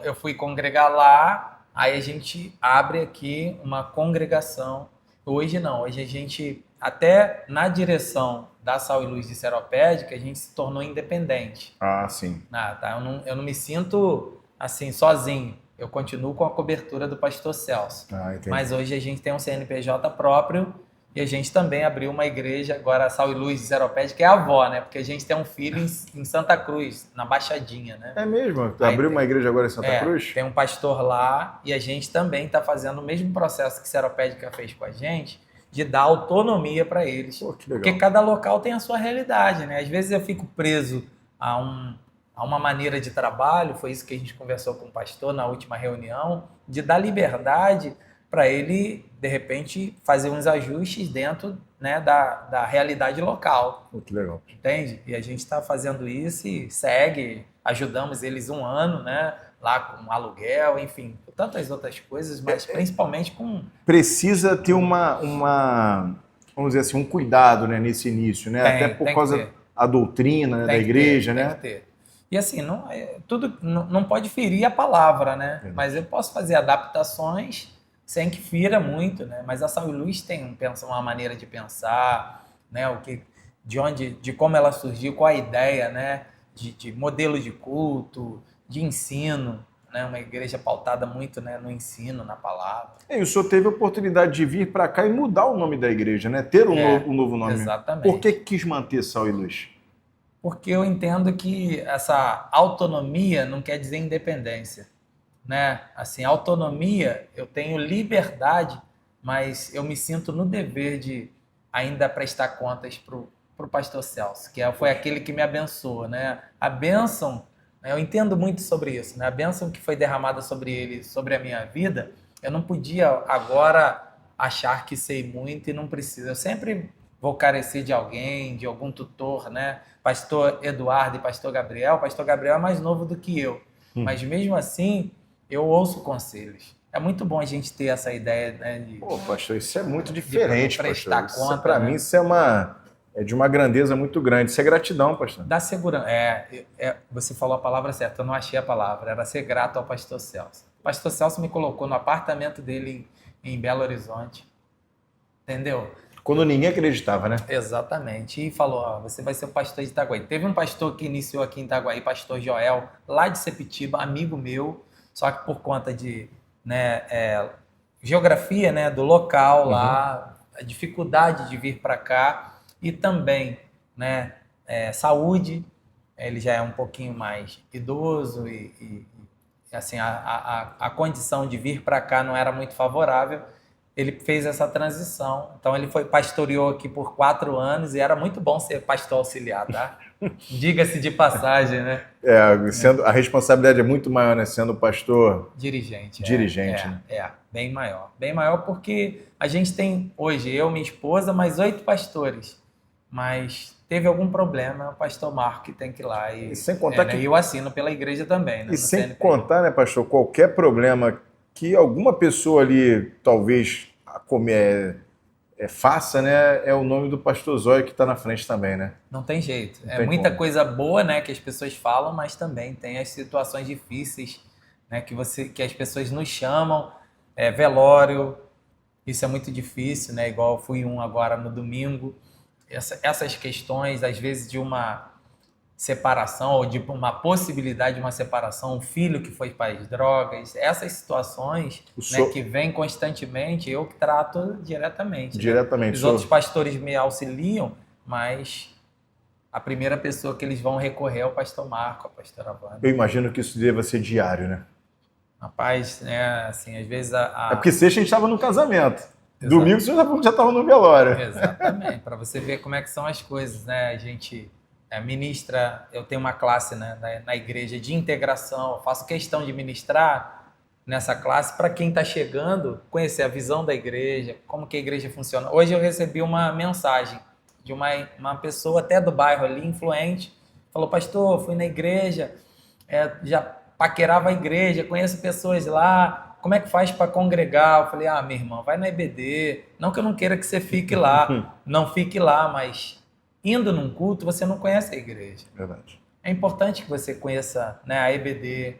Eu fui congregar lá, aí a gente abre aqui uma congregação. Hoje não, hoje a gente, até na direção da Sal e Luz de Seropédica, a gente se tornou independente. Ah, sim. Tá? Eu não me sinto assim, sozinho. Eu continuo com a cobertura do pastor Celso. Mas hoje a gente tem um CNPJ próprio e a gente também abriu uma igreja, agora a Sal e Luz de Seropédica, que é a avó, né? Porque a gente tem um filho em Santa Cruz, na Baixadinha, né? É mesmo? Abriu uma igreja agora em Santa Cruz? Tem um pastor lá e a gente também está fazendo o mesmo processo que Seropédica fez com a gente, de dar autonomia para eles. Pô, que legal. Porque cada local tem a sua realidade, né? Às vezes eu fico preso a uma maneira de trabalho, foi isso que a gente conversou com o pastor na última reunião, de dar liberdade para ele, de repente, fazer uns ajustes dentro, né, da realidade local. Que legal. Entende? E a gente está fazendo isso e segue, ajudamos eles um ano, né, lá com aluguel, enfim, tantas outras coisas, mas principalmente com... Precisa ter vamos dizer assim, um cuidado, né, nesse início, né? Até por causa da doutrina, né, da igreja, né? Tem que ter. E assim, tudo não pode ferir a palavra, né? Mas eu posso fazer adaptações sem que fira muito, né? Mas a Sal e Luz tem uma maneira de pensar, né? De como ela surgiu, qual a ideia, né? De modelo de culto, de ensino, né? Uma igreja pautada muito, né, no ensino, na palavra. E o senhor teve a oportunidade de vir para cá e mudar o nome da igreja, né? Ter um novo nome. Exatamente. Por que quis manter Sal e Luz? Porque eu entendo que essa autonomia não quer dizer independência, né? Assim, autonomia, eu tenho liberdade, mas eu me sinto no dever de ainda prestar contas pro pastor Celso, que foi aquele que me abençoou, né? A bênção, eu entendo muito sobre isso, né? A bênção que foi derramada sobre ele, sobre a minha vida, eu não podia agora achar que sei muito e não preciso. Eu sempre vou carecer de alguém, de algum tutor, né? Pastor Eduardo e Pastor Gabriel é mais novo do que eu, mas mesmo assim eu ouço conselhos, é muito bom a gente ter essa ideia, né, Pô, pastor, isso é muito diferente, prestar pastor. conta, Para né? mim, isso é de uma grandeza muito grande. Isso é gratidão, pastor. Da segurança. Você falou a palavra certa, eu não achei a palavra. Era ser grato ao pastor Celso. O pastor Celso me colocou no apartamento dele em Belo Horizonte. Entendeu? Quando ninguém acreditava, né? Exatamente. E falou: ó, você vai ser o pastor de Itaguaí. Teve um pastor que iniciou aqui em Itaguaí, pastor Joel, lá de Sepitiba, amigo meu, só que por conta de, né, geografia, né, do local lá, a dificuldade de vir para cá e também, né, saúde. Ele já é um pouquinho mais idoso e assim, a condição de vir para cá não era muito favorável. Ele fez essa transição. Então, ele pastoreou aqui por 4 anos e era muito bom ser pastor auxiliar, tá? Diga-se de passagem, né? Sendo, a responsabilidade é muito maior, né? Sendo pastor Dirigente. dirigente, né? Bem maior. Bem maior porque a gente tem hoje, eu, minha esposa, mais 8 pastores. Mas teve algum problema, o pastor Marco que tem que ir lá. E sem contar que... E eu assino pela igreja também, né? E sem contar, né, pastor, qualquer problema que alguma pessoa ali talvez faça, né, é o nome do pastor Zóio que está na frente também, né? Não tem jeito. Não tem muita como. coisa boa, né, que as pessoas falam, mas também tem as situações difíceis, né, que as pessoas nos chamam, velório, isso é muito difícil, né? Igual eu fui agora no domingo. Essas questões, às vezes, de uma separação ou de uma possibilidade de uma separação, um filho que foi para as drogas, essas situações, né, que vêm constantemente, eu que trato diretamente. Diretamente. Né? Os outros pastores me auxiliam, mas a primeira pessoa que eles vão recorrer é o pastor Marco, a pastora Wanda. Eu imagino que isso deva ser diário, né? Rapaz, né, assim, às vezes É porque sexta a gente estava no casamento. Exato. Domingo você já estava no velório. Exatamente, para você ver como é que são as coisas, né? A gente ministra, eu tenho uma classe, né, na igreja de integração, eu faço questão de ministrar nessa classe para quem está chegando, conhecer a visão da igreja, como que a igreja funciona. Hoje eu recebi uma mensagem de uma pessoa até do bairro ali, influente, falou: pastor, fui na igreja, já paquerava a igreja, conheço pessoas lá, como é que faz para congregar? Eu falei: minha irmã, vai na EBD, não que eu não queira que você fique lá, não fique lá, mas indo num culto, você não conhece a igreja. Verdade. É importante que você conheça, né, a EBD,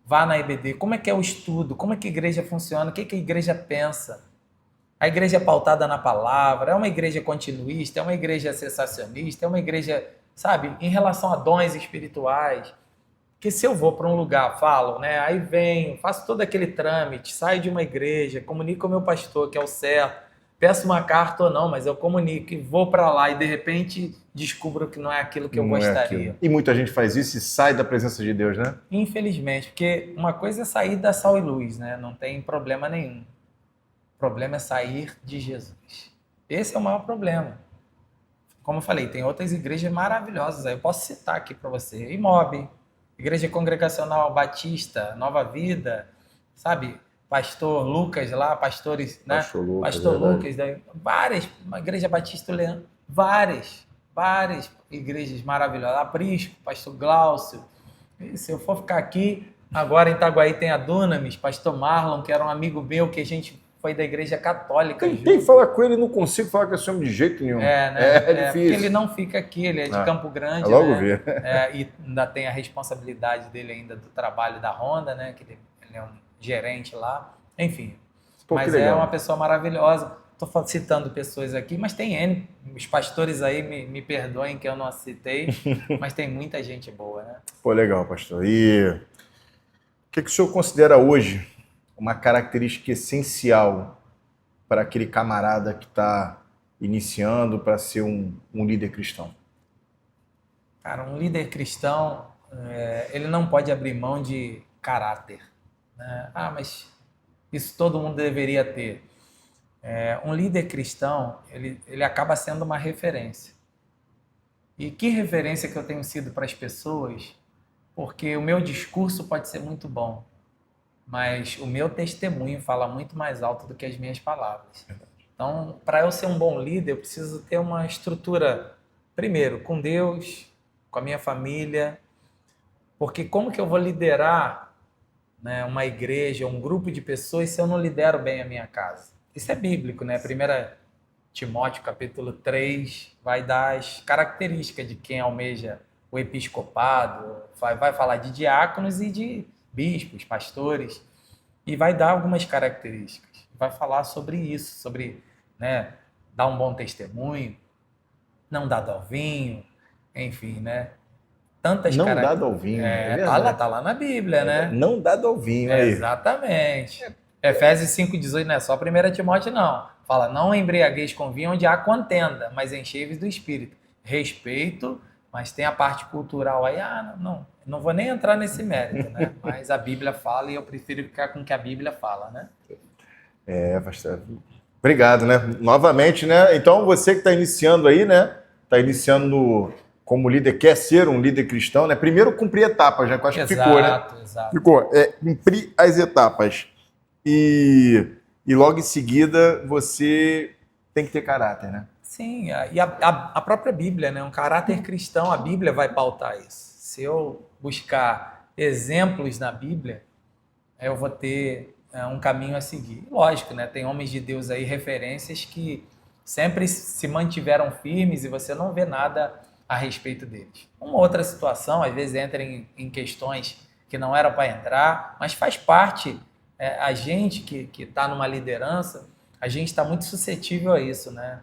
vá na EBD, como é que é o estudo, como é que a igreja funciona, o que a igreja pensa. A igreja é pautada na palavra, é uma igreja continuista, é uma igreja cessacionista, é uma igreja, sabe, em relação a dons espirituais. Porque se eu vou para um lugar, falo, né, aí venho, faço todo aquele trâmite, saio de uma igreja, comunico com o meu pastor, que é o certo, peço uma carta ou não, mas eu comunico e vou para lá e de repente descubro que não é aquilo que eu gostaria. E muita gente faz isso e sai da presença de Deus, né? Infelizmente, porque uma coisa é sair da sal e luz, né? Não tem problema nenhum. O problema é sair de Jesus. Esse é o maior problema. Como eu falei, tem outras igrejas maravilhosas. Eu posso citar aqui para você. Imob, Igreja Congregacional Batista, Nova Vida, sabe? Pastor Lucas lá, pastores, né? Pastor Lucas, várias, uma igreja Batista Leandro, várias igrejas maravilhosas. Aprisco, pastor Glaucio. E se eu for ficar aqui, agora em Itaguaí tem a Dunamis, pastor Marlon, que era um amigo meu, que a gente foi da igreja católica. Tentei falar com ele, não consigo falar com esse homem de jeito nenhum. É difícil. Porque ele não fica aqui, ele é de Campo Grande. Logo né? ver. E ainda tem a responsabilidade dele ainda do trabalho da Honda, né? Que ele é um gerente lá. Enfim. Pô, mas é uma pessoa maravilhosa. Estou citando pessoas aqui, mas tem N. Os pastores aí me perdoem que eu não citei, mas tem muita gente boa, né? Pô, legal, pastor. E o que o senhor considera hoje uma característica essencial para aquele camarada que está iniciando para ser um líder cristão? Cara, um líder cristão, ele não pode abrir mão de caráter. Né? Mas isso todo mundo deveria ter. Um líder cristão, ele acaba sendo uma referência. E que referência que eu tenho sido para as pessoas? Porque o meu discurso pode ser muito bom, mas o meu testemunho fala muito mais alto do que as minhas palavras. Então, para eu ser um bom líder, eu preciso ter uma estrutura, primeiro, com Deus, com a minha família, porque como que eu vou liderar né, uma igreja, um grupo de pessoas se eu não lidero bem a minha casa. Isso é bíblico, né? 1 Timóteo, capítulo 3, vai dar as características de quem almeja o episcopado, vai falar de diáconos e de bispos, pastores, e vai dar algumas características. Vai falar sobre isso, sobre, né, dar um bom testemunho, não dar ao vinho, enfim, né? Tantas Não dado características. ao vinho, é verdade. Tá lá na Bíblia, né? Não dado ao vinho, aí. Exatamente. Efésios 5,18 não é só 1 Timóteo, não. Fala, não embriagueis com vinho onde há contenda, mas enchei-vos do Espírito. Respeito, mas tem a parte cultural aí. Não vou nem entrar nesse mérito, né? Mas a Bíblia fala e eu prefiro ficar com o que a Bíblia fala, né? Pastor. Obrigado, né? Novamente, né? Então, você que está iniciando aí, né? Está iniciando como líder, quer ser um líder cristão, né? Primeiro cumprir etapas, né? Que eu acho que ficou, né? Exato. Ficou. Cumprir as etapas. E logo em seguida você tem que ter caráter, né? Sim, e a própria Bíblia, né? Um caráter cristão, a Bíblia vai pautar isso. Se eu buscar exemplos na Bíblia, eu vou ter um caminho a seguir. Lógico, né? Tem homens de Deus aí, referências que sempre se mantiveram firmes e você não vê nada a respeito deles. Uma outra situação, às vezes entra em questões que não eram para entrar, mas faz parte. A gente que está numa liderança, a gente está muito suscetível a isso, né?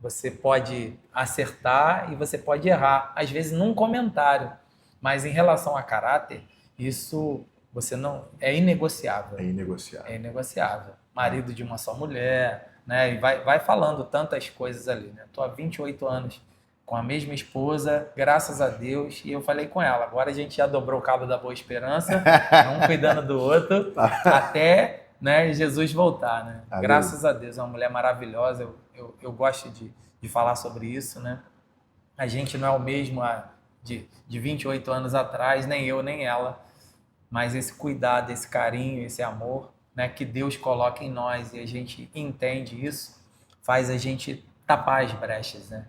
Você pode acertar e você pode errar, às vezes num comentário, mas em relação a caráter, isso você não é inegociável. É inegociável. É inegociável. Marido de uma só mulher, né? E vai falando tantas coisas ali, né? Estou há 28 anos com a mesma esposa, graças a Deus, e eu falei com ela, agora a gente já dobrou o cabo da Boa Esperança, um cuidando do outro, até, né, Jesus voltar, né? Amém. Graças a Deus, é uma mulher maravilhosa, eu gosto de falar sobre isso, né? A gente não é o mesmo de 28 anos atrás, nem eu, nem ela, mas esse cuidado, esse carinho, esse amor, né, que Deus coloca em nós e a gente entende isso, faz a gente tapar as brechas, né?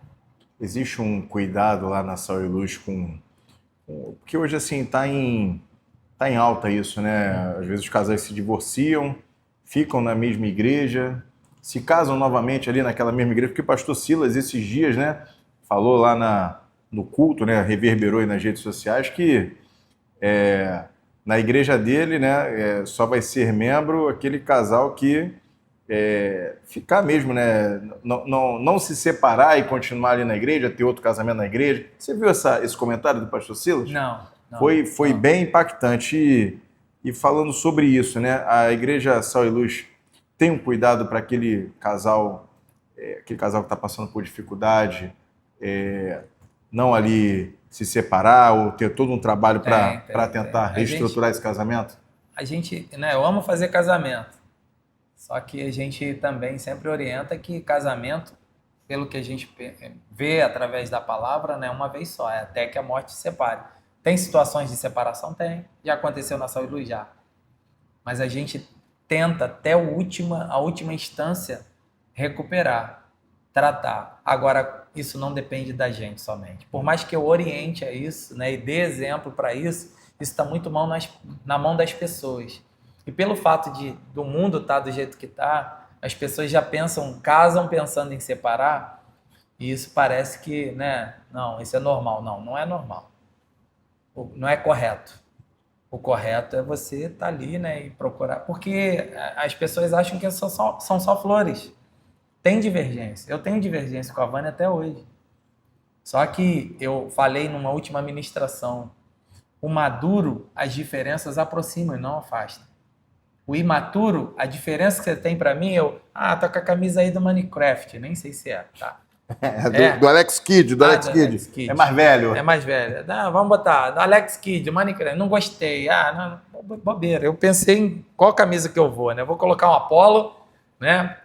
Existe um cuidado lá na Sal e Luz porque hoje, assim, tá em alta isso, né? Às vezes os casais se divorciam, ficam na mesma igreja, se casam novamente ali naquela mesma igreja, porque o pastor Silas, esses dias, né, falou lá no culto, né, reverberou aí nas redes sociais, que na igreja dele, né, só vai ser membro aquele casal que ficar mesmo, né? Não se separar e continuar ali na igreja, ter outro casamento na igreja. Você viu esse comentário do pastor Silas? Não. Foi bem impactante. E falando sobre isso, né? A igreja Sal e Luz tem um cuidado para aquele casal que está passando por dificuldade, não ali se separar ou ter todo um trabalho para tentar reestruturar esse casamento? A gente, né? Eu amo fazer casamento. Só que a gente também sempre orienta que casamento, pelo que a gente vê através da palavra, não é uma vez só, é até que a morte se separe. Tem situações de separação? Tem. Já aconteceu na Sal e Luz? Já. Mas a gente tenta até a última instância recuperar, tratar. Agora, isso não depende da gente somente. Por mais que eu oriente a isso, né, e dê exemplo para isso está muito mal na mão das pessoas. E pelo fato do mundo estar do jeito que está, as pessoas já casam pensando em separar, e isso parece que, né, não, isso é normal. Não é normal. Não é correto. O correto é você estar ali, né, e procurar, porque as pessoas acham que são só flores. Tem divergência. Eu tenho divergência com a Vânia até hoje. Só que eu falei numa última ministração, o maduro, as diferenças aproximam e não afastam. O imaturo, a diferença que você tem para mim, tá com a camisa aí do Minecraft, nem sei se tá. Do Alex Kidd, Alex Kidd. É mais velho. É mais velho. Vamos botar, do Alex Kidd, Minecraft, não gostei. Não, bobeira. Eu pensei em qual camisa que eu vou, né? Eu vou colocar um Apollo, né?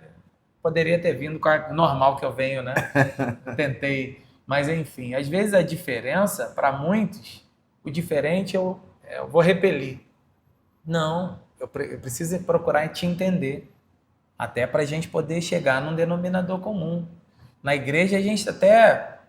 Poderia ter vindo com a normal que eu venho, né? Tentei. Mas, enfim, às vezes a diferença, para muitos, o diferente eu vou repelir. Não. Eu preciso procurar te entender, até para a gente poder chegar num denominador comum. Na igreja, a gente até...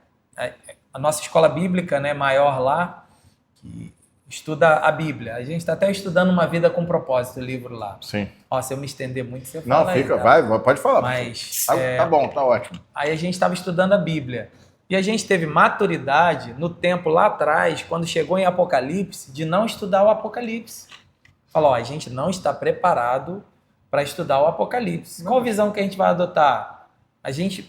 A nossa escola bíblica, né, maior lá, que estuda a Bíblia. A gente está até estudando Uma Vida com Propósito, o livro lá. Sim. Ó, se eu me estender muito, você Não, fala aí, fica, tá? vai, pode falar. Mas, tá bom, tá ótimo. Aí a gente estava estudando a Bíblia. E a gente teve maturidade no tempo lá atrás, quando chegou em Apocalipse, de não estudar o Apocalipse. Falou, ó, a gente não está preparado para estudar o Apocalipse. Qual visão que a gente vai adotar?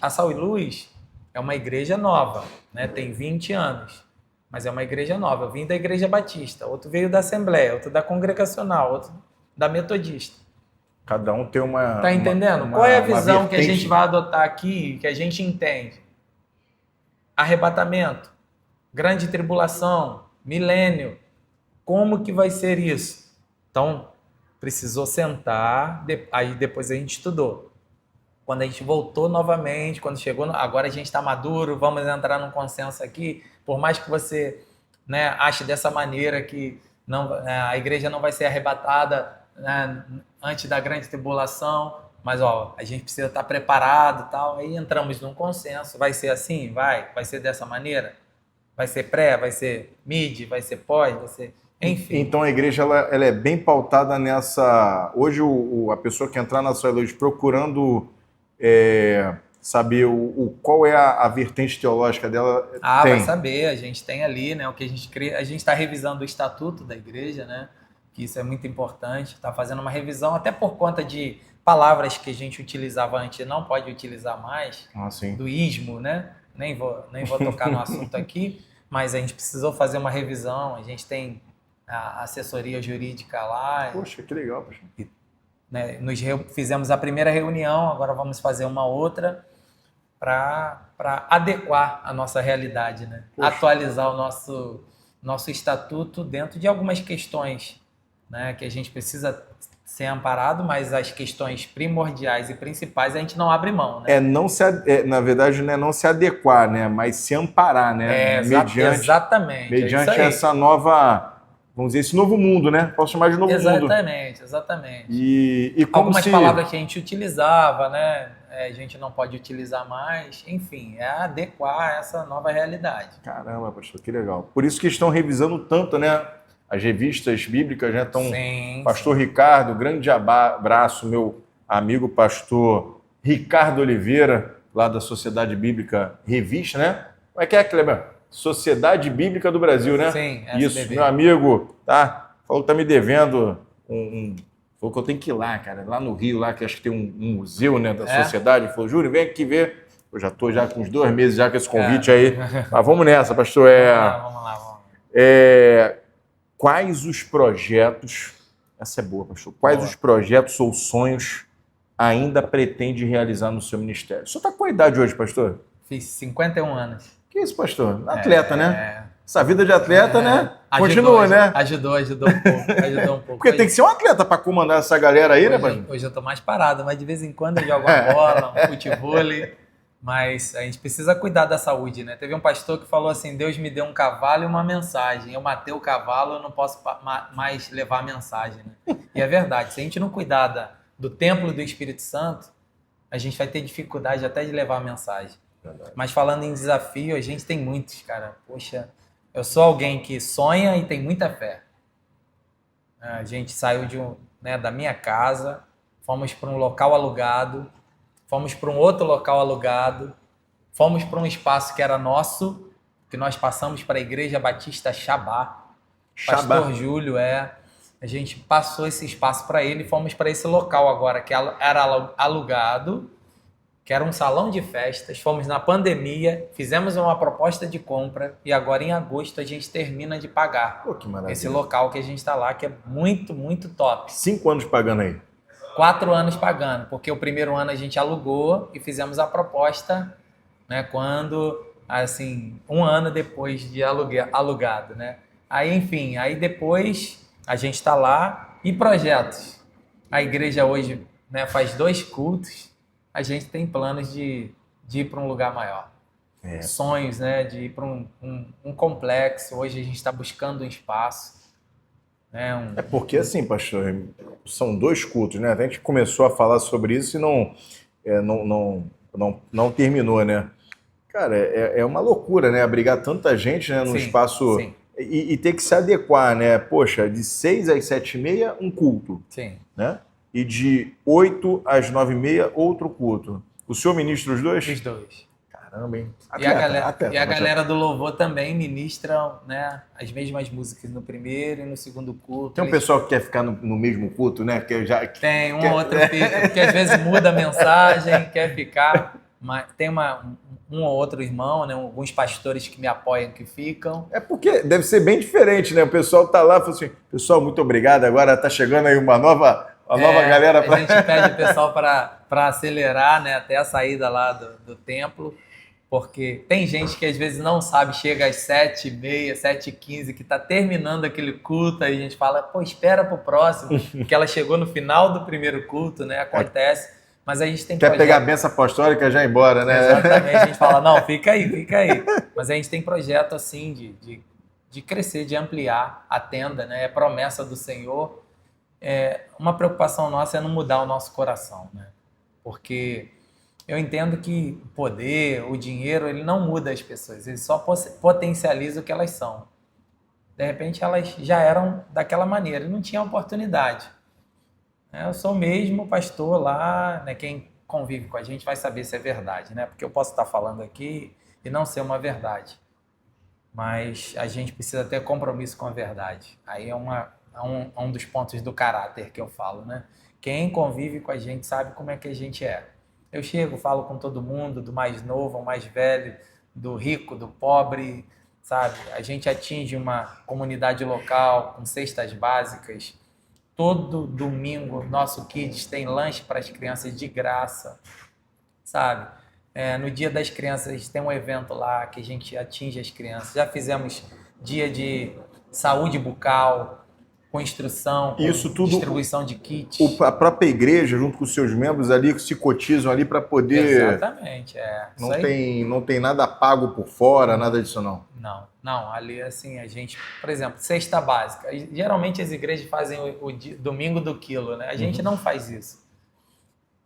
A Sal e Luz é uma igreja nova, né? Tem 20 anos, mas é uma igreja nova. Eu vim da Igreja Batista, outro veio da Assembleia, outro da Congregacional, outro da Metodista. Cada um tem uma... Tá entendendo? Qual é a visão que a gente vai adotar aqui, que a gente entende? Arrebatamento, grande tribulação, milênio. Como que vai ser isso? Então, precisou sentar, aí depois a gente estudou. Quando a gente voltou novamente, quando chegou, agora a gente está maduro, vamos entrar num consenso aqui, por mais que você, né, ache dessa maneira que não, a igreja não vai ser arrebatada, né, antes da grande tribulação, mas ó, a gente precisa estar preparado e tal, aí entramos num consenso, vai ser assim? Vai ser dessa maneira? Vai ser pré, vai ser mid, vai ser pós, vai ser... Enfim. Então a igreja ela é bem pautada nessa... Hoje a pessoa que entrar na sua luz procurando saber qual é a vertente teológica dela... Vai saber, a gente tem ali, né, o que a gente está revisando o estatuto da igreja, né, que isso é muito importante, está fazendo uma revisão até por conta de palavras que a gente utilizava antes e não pode utilizar mais, do ismo, né, nem vou tocar no assunto aqui, mas a gente precisou fazer uma revisão, a gente tem a assessoria jurídica lá. Poxa, que legal, poxa. Né, fizemos a primeira reunião, agora vamos fazer uma outra para adequar a nossa realidade, né? Atualizar o nosso estatuto dentro de algumas questões, né, que a gente precisa ser amparado, mas as questões primordiais e principais a gente não abre mão, né? Na verdade, não é não se adequar, né, mas se amparar, né? Exatamente. Mediante essa nova... Vamos dizer, esse novo mundo, né? Posso chamar de novo mundo. Exatamente. E como algumas palavras que a gente utilizava, né? A gente não pode utilizar mais. Enfim, é adequar essa nova realidade. Caramba, pastor, que legal. Por isso que estão revisando tanto, né? As revistas bíblicas já estão... Pastor Ricardo, grande abraço, meu amigo pastor Ricardo Oliveira, lá da Sociedade Bíblica Revista, né? Como é que é, Kleber? Sociedade Bíblica do Brasil, né? Sim, isso, meu amigo, tá? Falou que tá me devendo falou que eu tenho que ir lá, cara, lá no Rio, lá que acho que tem um museu, né, da sociedade. Falou, Júlio, vem aqui ver. Eu já tô com uns 2 meses já com esse convite aí. Mas vamos nessa, pastor. Vamos lá. Quais os projetos, essa é boa, pastor, quais os projetos ou sonhos ainda pretende realizar no seu ministério? O senhor tá com a idade hoje, pastor? Fiz 51 anos. Que isso, pastor? Atleta, né? Essa vida de atleta, né? Continua, né? Ajudou um pouco. Porque tem que ser um atleta para comandar essa galera aí, né, pastor? Hoje eu tô mais parado, mas de vez em quando eu jogo uma bola, um futevôlei. Mas a gente precisa cuidar da saúde, né? Teve um pastor que falou assim, Deus me deu um cavalo e uma mensagem. Eu matei o cavalo, eu não posso mais levar a mensagem, né? E é verdade, se a gente não cuidar do templo do Espírito Santo, a gente vai ter dificuldade até de levar a mensagem. Verdade. Mas falando em desafio, a gente tem muitos, cara. Poxa, eu sou alguém que sonha e tem muita fé. A gente saiu da minha casa, fomos para um local alugado, fomos para um outro local alugado, fomos para um espaço que era nosso, que nós passamos para a Igreja Batista Chabá. Pastor Júlio, a gente passou esse espaço para ele e fomos para esse local agora, que era alugado, que era um salão de festas. Fomos na pandemia, fizemos uma proposta de compra e agora em agosto a gente termina de pagar. Pô, que maravilha. Esse local que a gente está lá, que é muito, muito top. 5 anos pagando aí. 4 anos pagando, porque o primeiro ano a gente alugou e fizemos a proposta, né, quando, assim, 1 ano depois de alugado, né? Aí, enfim, aí depois a gente está lá e projetos. A igreja hoje, né, faz 2 cultos, a gente tem planos de ir para um lugar maior. Sonhos, né, de ir para um complexo. Hoje a gente está buscando um espaço. É porque assim, pastor, são 2 cultos, né? A gente começou a falar sobre isso e não terminou, né? Cara, é uma loucura, né? Abrigar tanta gente, né, num espaço E tem que se adequar, né? Poxa, de 6 às 7h30, um culto, Sim. né? E de 8 às 9h30, outro culto. O senhor ministra os dois? Os dois. Caramba, hein? E a Atleta. galera do louvor também ministra, né, as mesmas músicas no primeiro e no segundo culto. Tem um pessoal que quer ficar no mesmo culto, né? Tem, um ou outro fica, porque às vezes muda a mensagem, quer ficar. Mas tem um ou outro irmão, né, alguns pastores que me apoiam que ficam. É porque deve ser bem diferente, né? O pessoal tá lá e fala assim, pessoal, muito obrigado, agora tá chegando aí uma nova galera. A gente pede o pessoal para acelerar, né, até a saída lá do templo. Porque tem gente que às vezes não sabe, chega às 7h30, 7h15, que está terminando aquele culto, aí a gente fala, pô, espera pro próximo, porque ela chegou no final do primeiro culto, né? Acontece, mas a gente tem Quer pegar a benção apostólica e já ir embora, né? Exatamente, a gente fala, não, fica aí. Mas a gente tem projeto assim de crescer, de ampliar a tenda, né? É promessa do Senhor. Uma preocupação nossa é não mudar o nosso coração, né? Porque eu entendo que o poder, o dinheiro, ele não muda as pessoas, ele só potencializa o que elas são. De repente, elas já eram daquela maneira e não tinham oportunidade. Eu sou mesmo pastor lá, né? Quem convive com a gente vai saber se é verdade, né? Porque eu posso estar falando aqui e não ser uma verdade. Mas a gente precisa ter compromisso com a verdade. Aí é um dos pontos do caráter que eu falo, né? Quem convive com a gente sabe como é que a gente é. Eu chego, falo com todo mundo, do mais novo ao mais velho, do rico, do pobre, sabe? A gente atinge uma comunidade local com cestas básicas. Todo domingo, nosso Kids tem lanche para as crianças de graça, sabe? No Dia das Crianças tem um evento lá que a gente atinge as crianças. Já fizemos dia de saúde bucal, com instrução, com isso tudo, distribuição de kits. A própria igreja, junto com os seus membros ali, que se cotizam ali para poder... Exatamente, Não tem nada pago por fora, nada disso não? Não, ali assim, a gente, por exemplo, cesta básica. Geralmente as igrejas fazem o domingo do quilo, né? A gente não faz isso.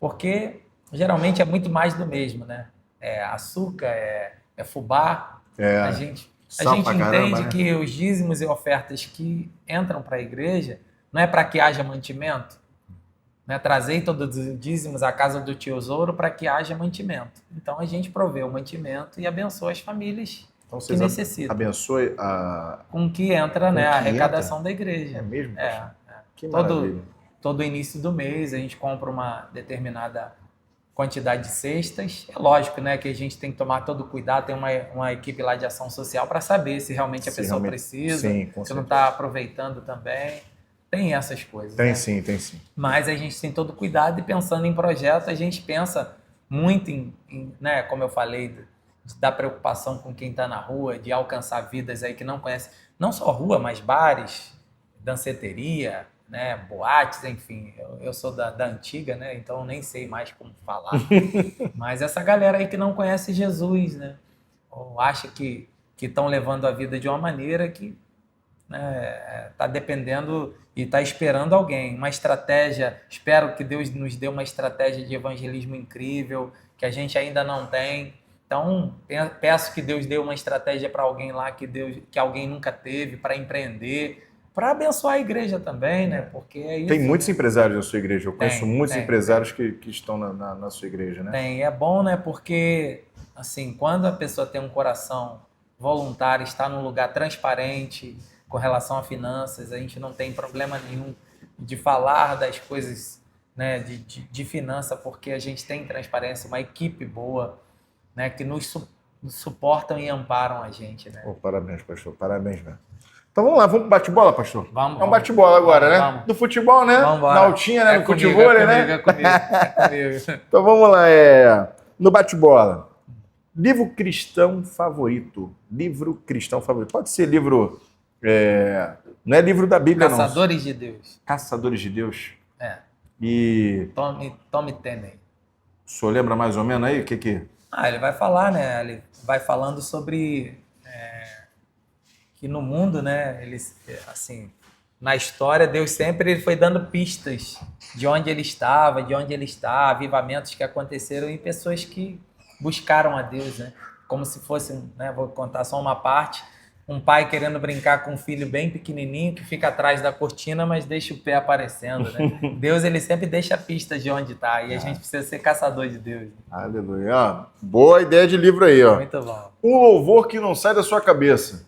Porque geralmente é muito mais do mesmo, né? É açúcar, é fubá. A gente entende que os dízimos e ofertas que entram para a igreja não é para que haja mantimento. Né? Trazei todos os dízimos à casa do tesouro para que haja mantimento. Então a gente provê o mantimento e abençoa as famílias que necessitam. Abençoe com que entra, né, a arrecadação da igreja. É mesmo? Que todo início do mês a gente compra uma determinada quantidade de cestas. É lógico, né, que a gente tem que tomar todo o cuidado, tem uma equipe lá de ação social para saber se realmente a pessoa precisa, se não está aproveitando também. Tem essas coisas. Tem sim. Mas a gente tem todo o cuidado e pensando em projetos, a gente pensa muito em né, como eu falei, da preocupação com quem está na rua, de alcançar vidas aí que não conhecem, não só rua, mas bares, danceteria, né, boates, enfim, eu sou da antiga, né, então nem sei mais como falar, mas essa galera aí que não conhece Jesus, né, ou acha que estão levando a vida de uma maneira que está dependendo e está esperando alguém, uma estratégia, espero que Deus nos dê uma estratégia de evangelismo incrível, que a gente ainda não tem, então peço que Deus dê uma estratégia para alguém lá que alguém nunca teve, para empreender, para abençoar a igreja também, né? Porque é isso. Tem muitos empresários na sua igreja. Eu conheço muitos empresários que estão na sua igreja, né? Tem. É bom, né? Porque, assim, quando a pessoa tem um coração voluntário, está num lugar transparente com relação a finanças, a gente não tem problema nenhum de falar das coisas, né, de finança, porque a gente tem transparência, uma equipe boa, né, que nos suportam e amparam a gente, né? Parabéns, pastor. Parabéns, velho. Então vamos lá, vamos pro bate-bola, pastor? Vamos. É um bate-bola agora, né? Vamos. Do futebol, né? Vambora. Na altinha, né? No futebol, né? É comigo. Então vamos lá, no bate-bola. Livro cristão favorito. Livro cristão favorito. Pode ser livro... não é livro da Bíblia, Caçadores de Deus. Caçadores de Deus. E... Tommy Tenney. O senhor lembra mais ou menos aí o que? Ele vai falar, né? Ele vai falando sobre... que no mundo, né, eles, assim, na história, Deus sempre foi dando pistas de onde ele estava, de onde ele está, avivamentos que aconteceram em pessoas que buscaram a Deus, né, como se fosse, né, vou contar só uma parte, um pai querendo brincar com um filho bem pequenininho que fica atrás da cortina, mas deixa o pé aparecendo, né? Deus, ele sempre deixa a pista de onde está e a gente precisa ser caçador de Deus. Aleluia. Ó, boa ideia de livro aí, ó. Muito bom. Um louvor que não sai da sua cabeça.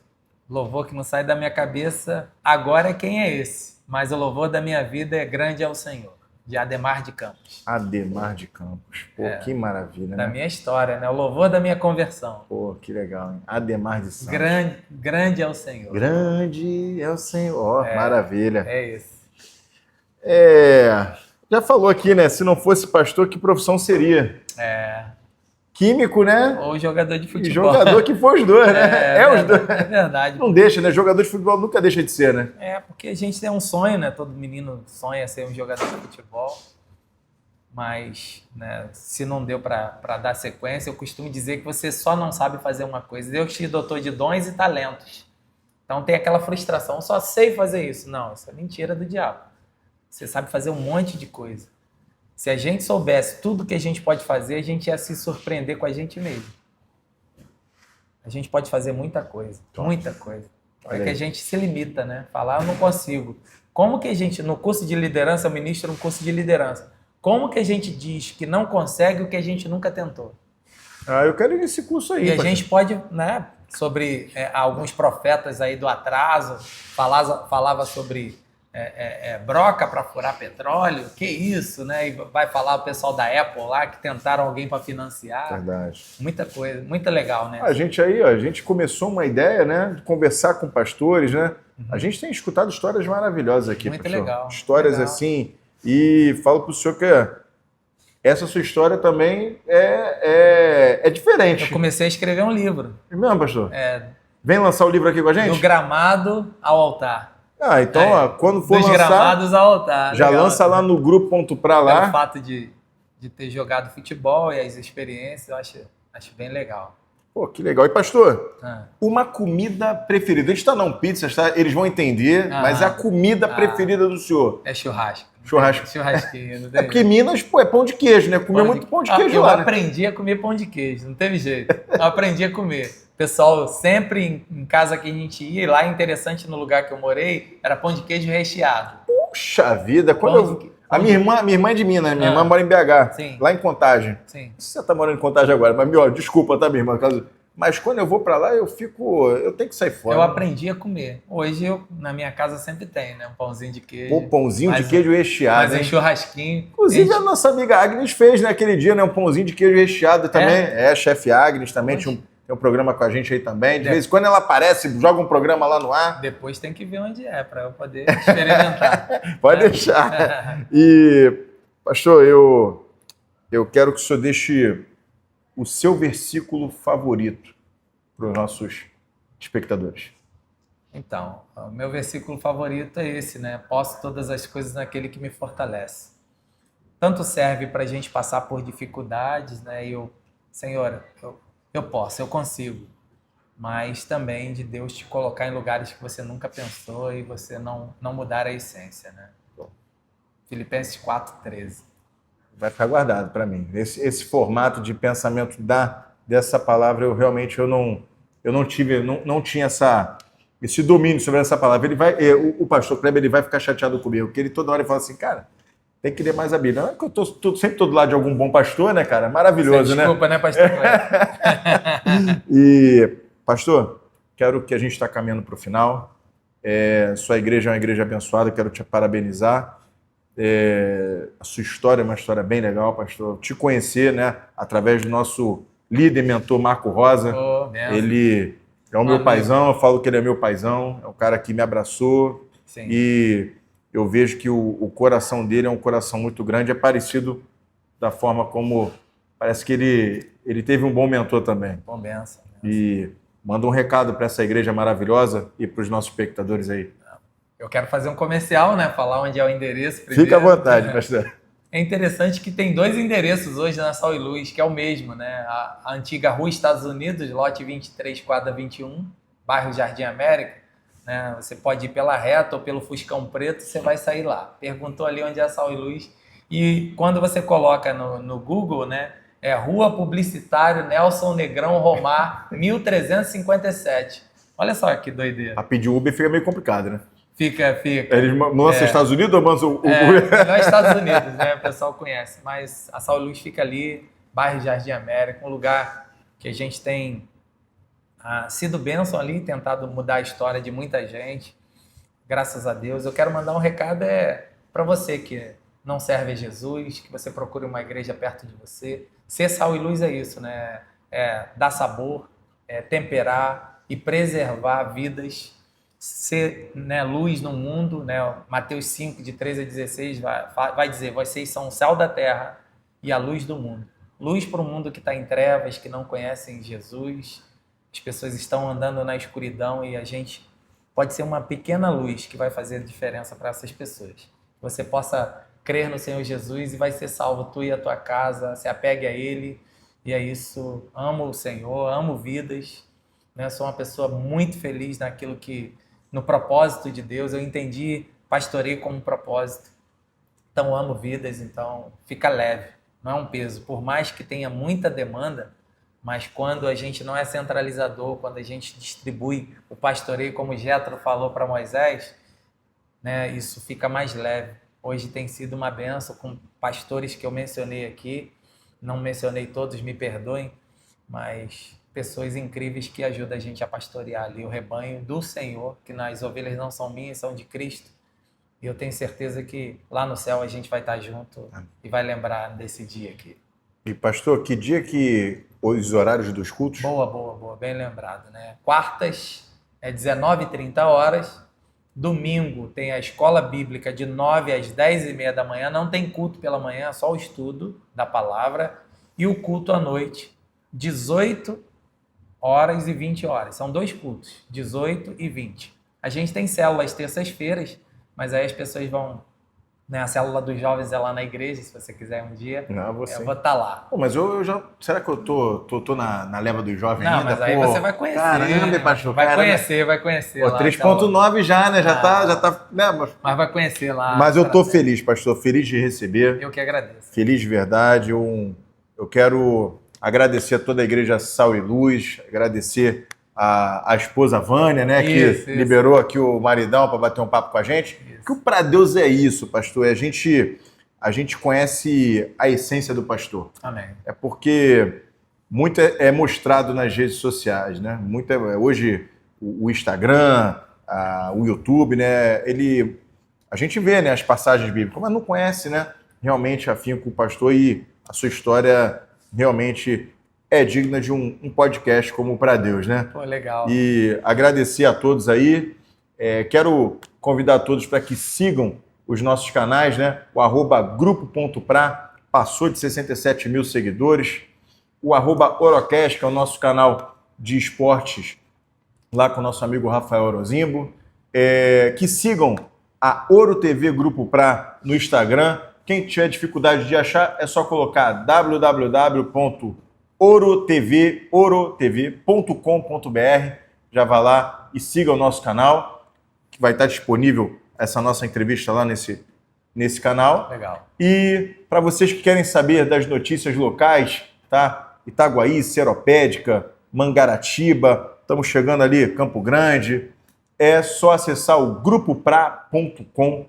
Louvor que não sai da minha cabeça, agora quem é esse? Mas o louvor da minha vida é grande ao Senhor, de Ademar de Campos. Ademar de Campos. Pô, que maravilha, Da né? minha história, né? O louvor da minha conversão. Pô, que legal, hein? Ademar de Santos. Grande é o Senhor. Grande é o Senhor. Maravilha. É isso. Já falou aqui, né? Se não fosse pastor, que profissão seria? Químico, né? Ou jogador de E futebol. jogador que foi os dois, né? Os dois. É verdade. Não deixa, né? Jogador de futebol nunca deixa de ser, né? Porque a gente tem um sonho, né? Todo menino sonha ser um jogador de futebol. Mas, né, se não deu para dar sequência, eu costumo dizer que você só não sabe fazer uma coisa. Deus te dotou de dons e talentos. Então tem aquela frustração, só sei fazer isso. Não, isso é mentira do diabo. Você sabe fazer um monte de coisa. Se a gente soubesse tudo que a gente pode fazer, a gente ia se surpreender com a gente mesmo. A gente pode fazer muita coisa, muita coisa. É que a gente se limita, né? Falar, eu não consigo. Como que a gente, no curso de liderança, eu ministro um curso de liderança, como que a gente diz que não consegue o que a gente nunca tentou? Eu quero ir nesse curso aí. E a gente pode, né, sobre alguns profetas aí do atraso, falava sobre broca para furar petróleo, que isso, né? E vai falar o pessoal da Apple lá que tentaram alguém para financiar. Verdade. Muita coisa, muito legal, né? A gente começou uma ideia, né, de conversar com pastores, né? A gente tem escutado histórias maravilhosas aqui, Muito pastor. legal. Histórias legal. assim, e falo para o senhor que essa sua história também é diferente. Eu comecei a escrever um livro. É mesmo, pastor? Vem lançar o livro aqui com a gente? Do gramado ao altar. Então, quando for Dos lançar, gramados ao altar. já legal. lança lá no grupo.pra lá. Pelo fato de ter jogado futebol e as experiências, eu acho bem legal. Pô, que legal. E pastor, uma comida preferida. A gente está não pizzas, tá? Eles vão entender, mas é a comida preferida do senhor. É churrasco. Churrasco. Churrasquinho. Não tem porque Minas, pô, é pão de queijo, né? Comer muito pão de queijo lá, Eu aprendi a comer pão de queijo, não teve jeito. Eu aprendi a comer. Pessoal, sempre em casa que a gente ia, e lá interessante no lugar que eu morei, era pão de queijo recheado. Puxa vida, a minha irmã é de Minas, né? Minha irmã mora em BH, Sim. lá em Contagem. Sim. Você tá morando em Contagem agora, mas, desculpa, tá, minha irmã? Mas quando eu vou pra lá, eu tenho que sair fora. Eu aprendi a comer. Hoje, na minha casa sempre tem, né? Um pãozinho de queijo. Pô, pãozinho de queijo recheado. Mas é churrasquinho. Inclusive, a nossa amiga Agnes fez, né, aquele dia, né? Um pãozinho de queijo recheado também. Chefe Agnes também tem um programa com a gente aí também. De vez em quando ela aparece, joga um programa lá no ar. Depois tem que ver onde é, para eu poder experimentar. Pode deixar. E, pastor, eu quero que o senhor deixe o seu versículo favorito para os nossos espectadores. Então, o meu versículo favorito é esse, né? Posso todas as coisas naquele que me fortalece. Tanto serve para a gente passar por dificuldades, né? Senhor, eu posso, eu consigo. Mas também de Deus te colocar em lugares que você nunca pensou e você não mudar a essência, né? Filipenses 4:13. Vai ficar guardado para mim. Esse formato de pensamento dessa palavra, eu realmente não tinha esse domínio sobre essa palavra. O pastor Kleber, ele vai ficar chateado comigo, porque ele toda hora fala assim, cara, tem que ler mais a Bíblia. Não é que eu sempre estou do lado de algum bom pastor, né, cara? Maravilhoso, Desculpa, né, pastor Kleber? E, pastor, quero que a gente está caminhando para o final. Sua igreja é uma igreja abençoada, quero te parabenizar. A sua história é uma história bem legal, pastor. Te conhecer, né, através do nosso líder, mentor Marco Rosa. Ele é o meu paizão, eu falo que ele é meu paizão, é um cara que me abraçou. Sim. E eu vejo que o coração dele é um coração muito grande, é parecido da forma como parece que ele teve um bom mentor também. Bom benção. E manda um recado para essa igreja maravilhosa e para os nossos espectadores aí. Eu quero fazer um comercial, né? Falar onde é o endereço primeiro. Fica à vontade, pastor. É interessante que tem 2 endereços hoje na Sal e Luz, que é o mesmo, né? A antiga Rua Estados Unidos, lote 23, quadra 21, bairro Jardim América. Né? Você pode ir pela reta ou pelo Fuscão Preto, você vai sair lá. Perguntou ali onde é a Sal e Luz. E quando você coloca no Google, né? Rua Publicitário Nelson Negrão Romar, 1357. Olha só que doideira. A pedir Uber fica meio complicado, né? Fica. Eles mandam nos Estados Unidos ou mandam o Nos Estados Unidos, né? O pessoal conhece. Mas a Sal e Luz fica ali, bairro Jardim América, um lugar que a gente tem sido bênção ali, tentado mudar a história de muita gente. Graças a Deus. Eu quero mandar um recado para você que não serve a Jesus, que você procure uma igreja perto de você. Ser sal e luz é isso, né? É dar sabor, temperar e preservar vidas, ser, né, luz no mundo, né? Mateus 5, de 13 a 16, vai dizer, vocês são o sal da terra e a luz do mundo. Luz para o mundo que está em trevas, que não conhecem Jesus. As pessoas estão andando na escuridão e a gente pode ser uma pequena luz que vai fazer diferença para essas pessoas. Você possa crer no Senhor Jesus e vai ser salvo tu e a tua casa, se apegue a Ele. E é isso, amo o Senhor, amo vidas, né? Sou uma pessoa muito feliz no propósito de Deus. Eu entendi pastoreio como um propósito. Então amo vidas, então fica leve, não é um peso. Por mais que tenha muita demanda, mas quando a gente não é centralizador, quando a gente distribui o pastoreio, como Jétro falou para Moisés, né, isso fica mais leve. Hoje tem sido uma benção com pastores que eu mencionei aqui. Não mencionei todos, me perdoem, mas pessoas incríveis que ajudam a gente a pastorear ali o rebanho do Senhor, que as ovelhas não são minhas, são de Cristo. E eu tenho certeza que lá no céu a gente vai estar junto e vai lembrar desse dia aqui. E pastor, que dia que os horários dos cultos? Boa, bem lembrado, né? Quartas é 19h30. Domingo tem a escola bíblica de 9 às 10h30 da manhã. Não tem culto pela manhã, só o estudo da palavra. E o culto à noite, 18h e 20h. São 2 cultos, 18 e 20. A gente tem células terças-feiras, mas aí as pessoas vão... Né, a célula dos jovens é lá na igreja, se você quiser um dia. Não, eu vou estar lá. Pô, mas eu já... Será que eu tô na leva dos jovens ainda? Não, mas aí você vai conhecer. Caramba, pastor. Vai conhecer Pô, lá. 3.9 já, né? Já tá... Né? Mas vai conhecer lá. Mas eu tô feliz, pastor. Feliz de receber. Eu que agradeço. Feliz de verdade. Eu quero agradecer a toda a igreja Sal e Luz, agradecer a esposa Vânia, né, que liberou aqui o maridão para bater um papo com a gente. Porque o Pra Deus é isso, pastor. A gente conhece a essência do pastor. Amém. É porque muito é mostrado nas redes sociais, né? Muito hoje o Instagram, o YouTube, né? A gente vê, né, as passagens bíblicas, mas não conhece, né? Realmente afim com o pastor e a sua história realmente é digna de um podcast como o Pra Deus, né? Pô, legal. E agradecer a todos aí. Quero convidar todos para que sigam os nossos canais, né? O @grupo.pra passou de 67 mil seguidores. O @Orocast, que é o nosso canal de esportes, lá com o nosso amigo Rafael Orozimbo. Que sigam a Oro TV Grupo Pra no Instagram. Quem tiver dificuldade de achar, é só colocar www.orotv.com.br. Já vá lá e siga o nosso canal, que vai estar disponível essa nossa entrevista lá nesse canal. Legal. E para vocês que querem saber das notícias locais, tá? Itaguaí, Seropédica, Mangaratiba, estamos chegando ali, Campo Grande. É só acessar o grupopra.com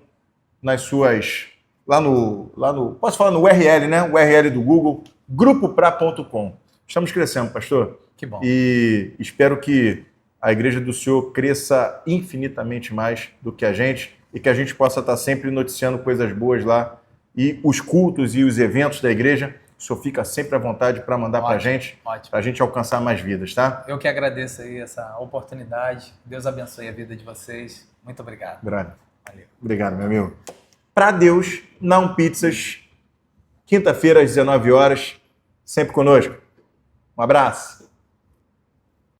nas suas... Lá no... Posso falar no URL, né? O URL do Google, grupopra.com. Estamos crescendo, pastor. Que bom. E espero que a Igreja do Senhor cresça infinitamente mais do que a gente e que a gente possa estar sempre noticiando coisas boas lá. E os cultos e os eventos da igreja, o senhor fica sempre à vontade para mandar para a gente alcançar mais vidas, tá? Eu que agradeço aí essa oportunidade. Deus abençoe a vida de vocês. Muito obrigado. Valeu. Obrigado, meu amigo. Pra Deus, não pizzas. Quinta-feira às 19h, sempre conosco. Um abraço.